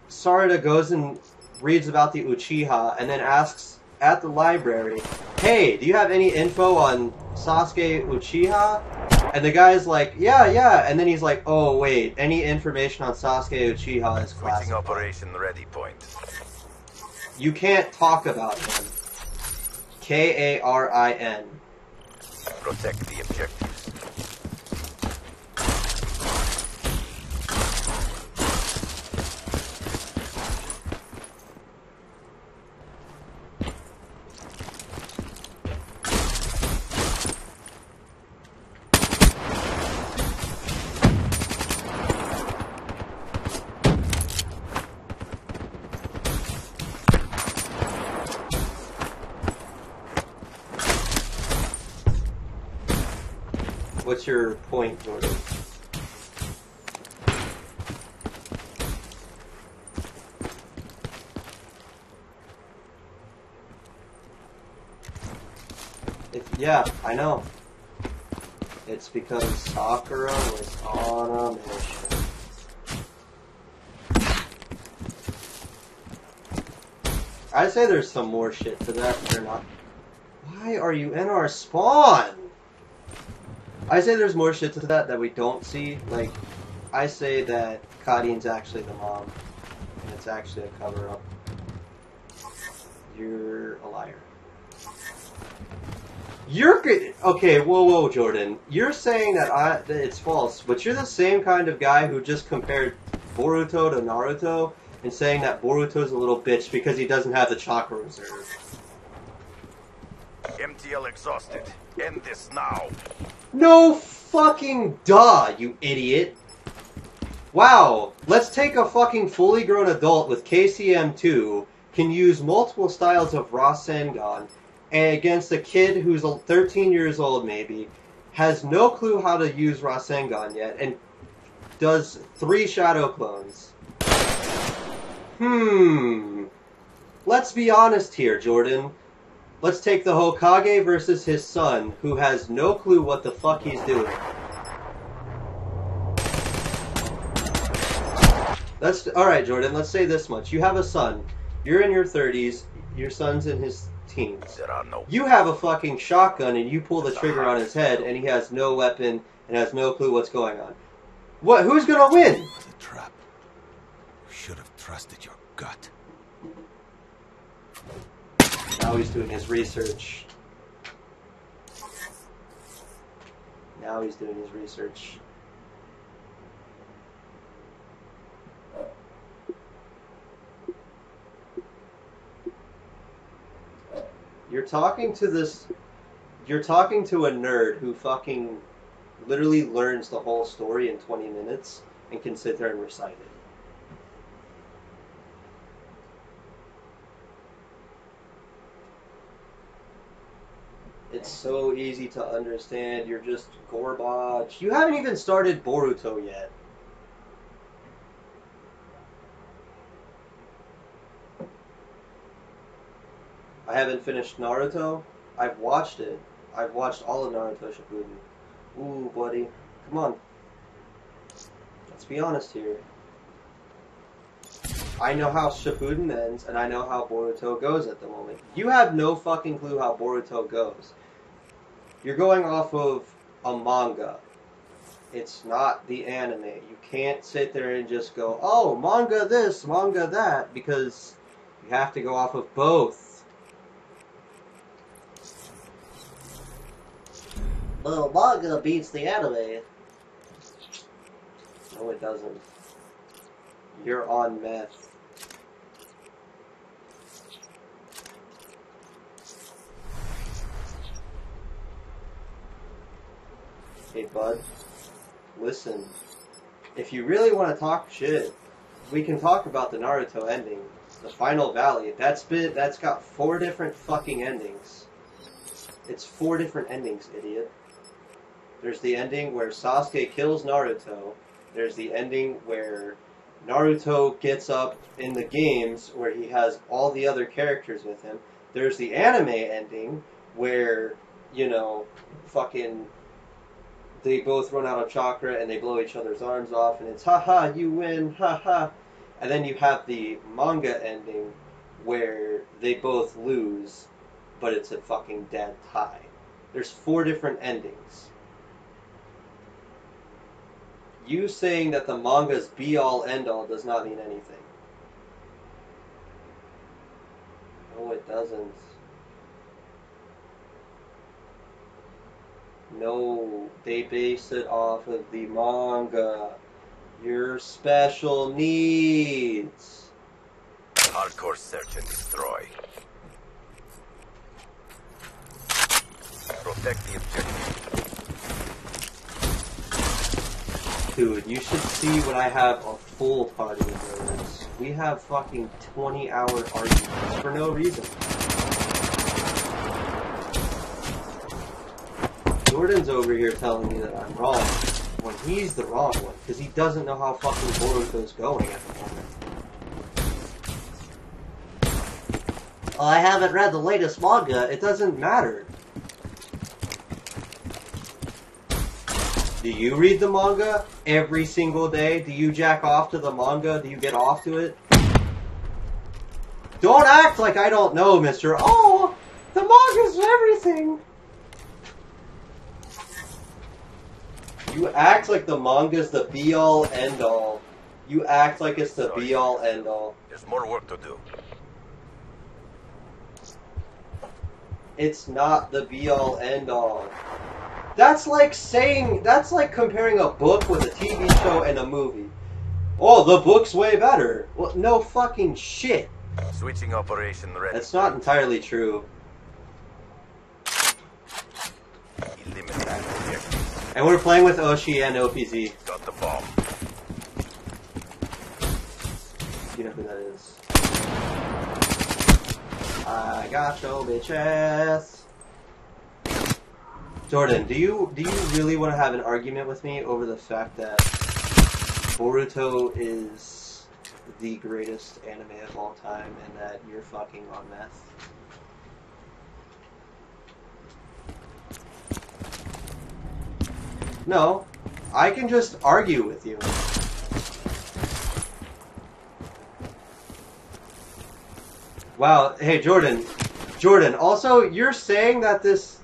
Sarada goes and reads about the Uchiha and then asks at the library, hey, do you have any info on Sasuke Uchiha? And the guy's like, yeah. And then he's like, oh, wait, any information on Sasuke Uchiha is classified. Switching operation ready point. You can't talk about him. Karin. Protect the objectives. What's your point, Jordan? Yeah, I know. It's because Sakura was on a mission. I'd say there's some more shit to that, but they're not. Why are you in our spawn? I say there's more shit to that we don't see. Like, I say that Kadin's actually the mom, and it's actually a cover-up. You're a liar. You're good. Okay, whoa, Jordan. You're saying that it's false, but you're the same kind of guy who just compared Boruto to Naruto and saying that Boruto's a little bitch because he doesn't have the chakra reserve. MTL exhausted. End this now. No fucking duh, you idiot. Wow, let's take a fucking fully grown adult with KCM2, can use multiple styles of Rasengan, and against a kid who's 13 years old maybe, has no clue how to use Rasengan yet, and does 3 shadow clones. Let's be honest here, Jordan. Let's take the Hokage versus his son, who has no clue what the fuck he's doing. Alright, Jordan, let's say this much. You have a son. You're in your 30s. Your son's in his teens. You have a fucking shotgun and you pull the trigger on his head and he has no weapon and has no clue what's going on. Who's gonna win? It was a trap. You should have trusted your gut. Now he's doing his research. You're talking to a nerd who fucking literally learns the whole story in 20 minutes and can sit there and recite it. It's so easy to understand. You're just garbage. You haven't even started Boruto yet. I haven't finished Naruto. I've watched it. I've watched all of Naruto Shippuden. Ooh, buddy. Come on. Let's be honest here. I know how Shippuden ends, and I know how Boruto goes at the moment. You have no fucking clue how Boruto goes. You're going off of a manga. It's not the anime. You can't sit there and just go, oh, manga this, manga that, because you have to go off of both. Well, manga beats the anime. No, it doesn't. You're on meth. Hey, bud. Listen. If you really want to talk shit, we can talk about the Naruto ending. The Final Valley. That's got 4 different fucking endings. It's 4 different endings, idiot. There's the ending where Sasuke kills Naruto. There's the ending where Naruto gets up in the games where he has all the other characters with him. There's the anime ending where, you know, fucking they both run out of chakra and they blow each other's arms off and it's haha, you win, haha. And then you have the manga ending where they both lose, but it's a fucking dead tie. There's 4 different endings. You saying that the manga's be-all, end-all does not mean anything. No, it doesn't. No, they base it off of the manga. Your special needs. Hardcore search and destroy. Protect the objective. Dude, you should see when I have a full party of those. We have fucking 20-hour arguments for no reason. Jordan's over here telling me that I'm wrong, when he's the wrong one, because he doesn't know how fucking Boruto's going at the moment. Well, I haven't read the latest manga. It doesn't matter. Do you read the manga every single day? Do you jack off to the manga? Do you get off to it? Don't act like I don't know, mister. Oh, the manga's everything. You act like the manga's the be-all, end-all. You act like it's the be-all, end-all. There's more work to do. It's not the be-all, end-all. That's like comparing a book with a TV show and a movie. Oh, the book's way better. Well, no fucking shit. Switching operation ready. That's not entirely true. Eliminate that objective. And we're playing with Oshi and OPZ. Got the bomb. You know who that is. I got your bitch ass. Jordan, do you really want to have an argument with me over the fact that Boruto is the greatest anime of all time and that you're fucking on meth? No, I can just argue with you. Wow, hey Jordan, also you're saying that this...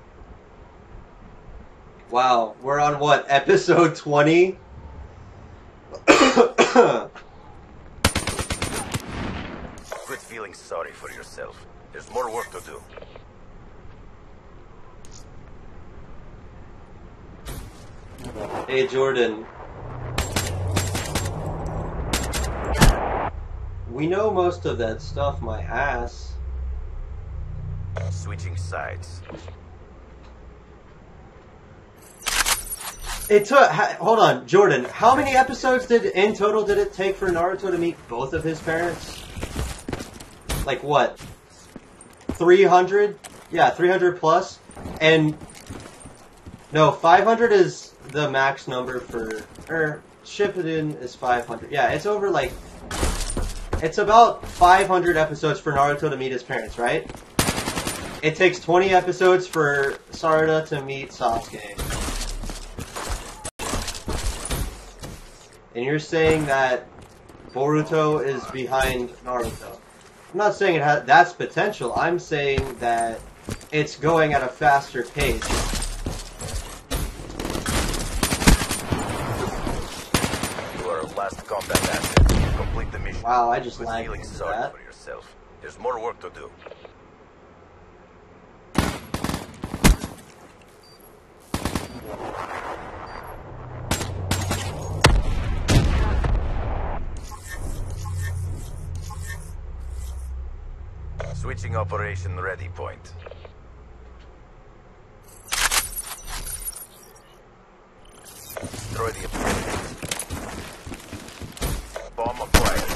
Wow, we're on what, episode 20? Quit feeling sorry for yourself. There's more work to do. Hey Jordan. We know most of that stuff, my ass. Switching sides. It took... Hold on, Jordan. How many episodes in total did it take for Naruto to meet both of his parents? Like what? 300? Yeah, 300 plus. And... No, 500 is the max number for... Shippuden is 500. Yeah, it's over like... It's about 500 episodes for Naruto to meet his parents, right? It takes 20 episodes for Sarada to meet Sasuke. And you're saying that Boruto is behind Naruto. I'm not saying it has that's potential. I'm saying that it's going at a faster pace. You are a last combat asset. Complete the mission. Wow, I just Quit lagged feeling into sorry that. for yourself. There's more work to do. Switching operation ready point. Destroy the objective. Bomb acquired.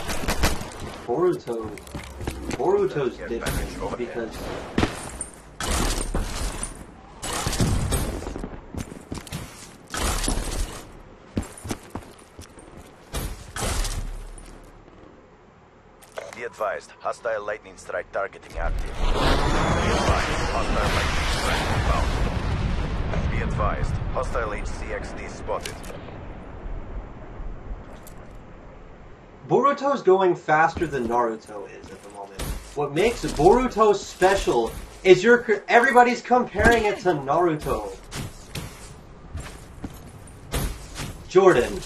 Boruto's different because Be advised, hostile lightning strike targeting active. Be advised, hostile lightning strike inbound. Be advised, hostile HCXD spotted. Boruto's going faster than Naruto is at the moment. What makes Boruto special is everybody's comparing it to Naruto. Jordan,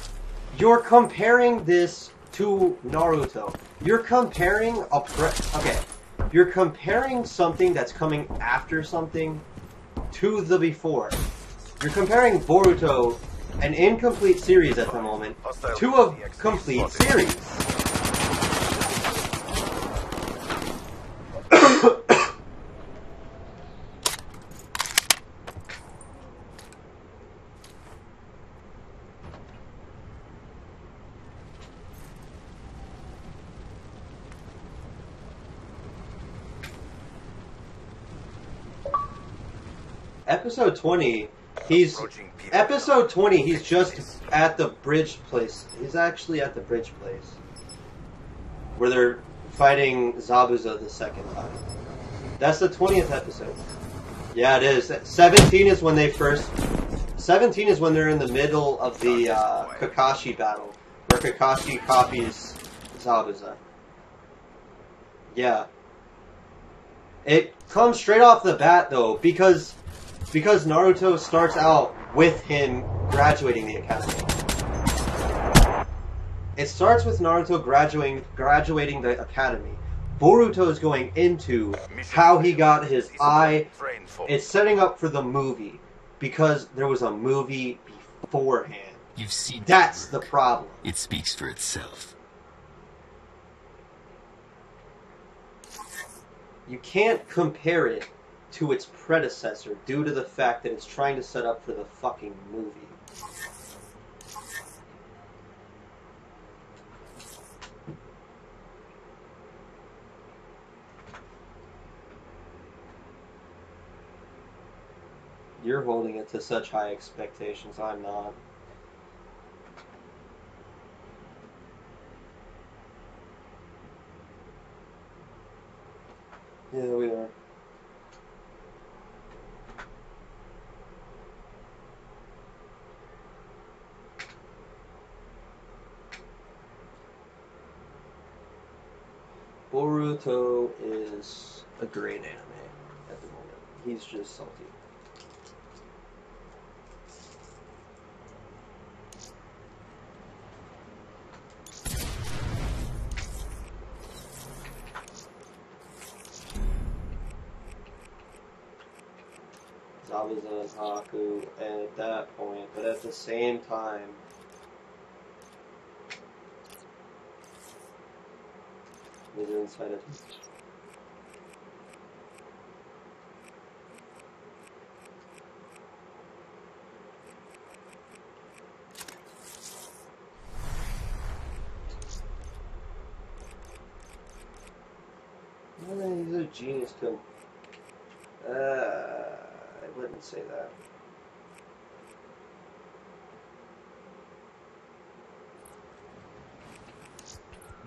you're comparing this to Naruto. You're comparing you're comparing something that's coming after something to the before. You're comparing Boruto, an incomplete series at the moment, to a complete series. Episode 20, he's just at the bridge place. He's actually at the bridge place where they're fighting Zabuza the second time. That's the 20th episode. Yeah, it is. 17 is when they're in the middle of the Kakashi battle, where Kakashi copies Zabuza. Yeah. It comes straight off the bat though, because Naruto starts out with him graduating the academy. It starts with Naruto graduating the academy. Boruto is going into how he got his eye. It's setting up for the movie, because there was a movie beforehand. You've seen That's the problem. It speaks for itself. You can't compare it to its predecessor due to the fact that it's trying to set up for the fucking movie. You're holding it to such high expectations, I'm not. Yeah, we are. Boruto is a great anime at the moment. He's just salty. Zabuza and Haku at that point, but at the same time, they're inside it. He's a genius too. I wouldn't say that.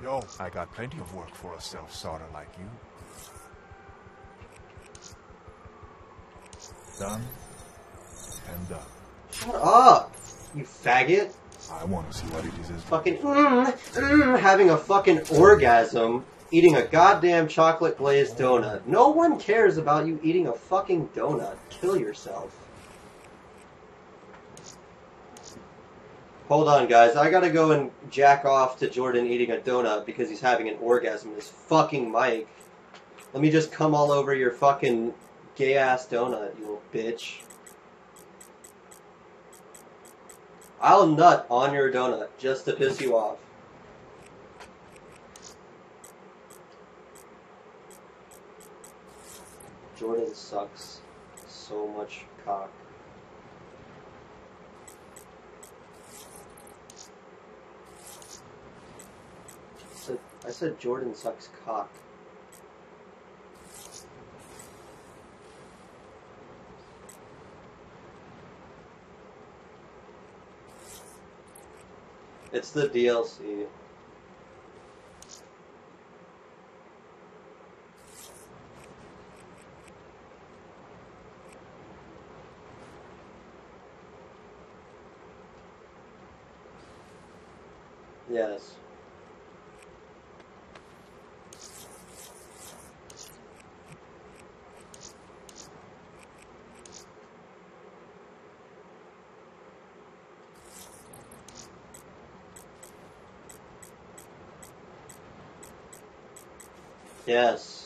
Yo, I got plenty of work for a self-starter like you. Done and done. Shut up, you faggot. I want to see what it is. Fucking having a fucking orgasm eating a goddamn chocolate glazed donut. No one cares about you eating a fucking donut. Kill yourself. Hold on, guys. I gotta go and jack off to Jordan eating a donut because he's having an orgasm in his fucking mic. Let me just come all over your fucking gay-ass donut, you little bitch. I'll nut on your donut just to piss you off. Jordan sucks so much cock. I said Jordan sucks cock. It's the DLC. Yes. Yes.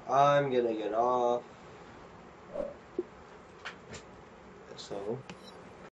I'm gonna get off. So.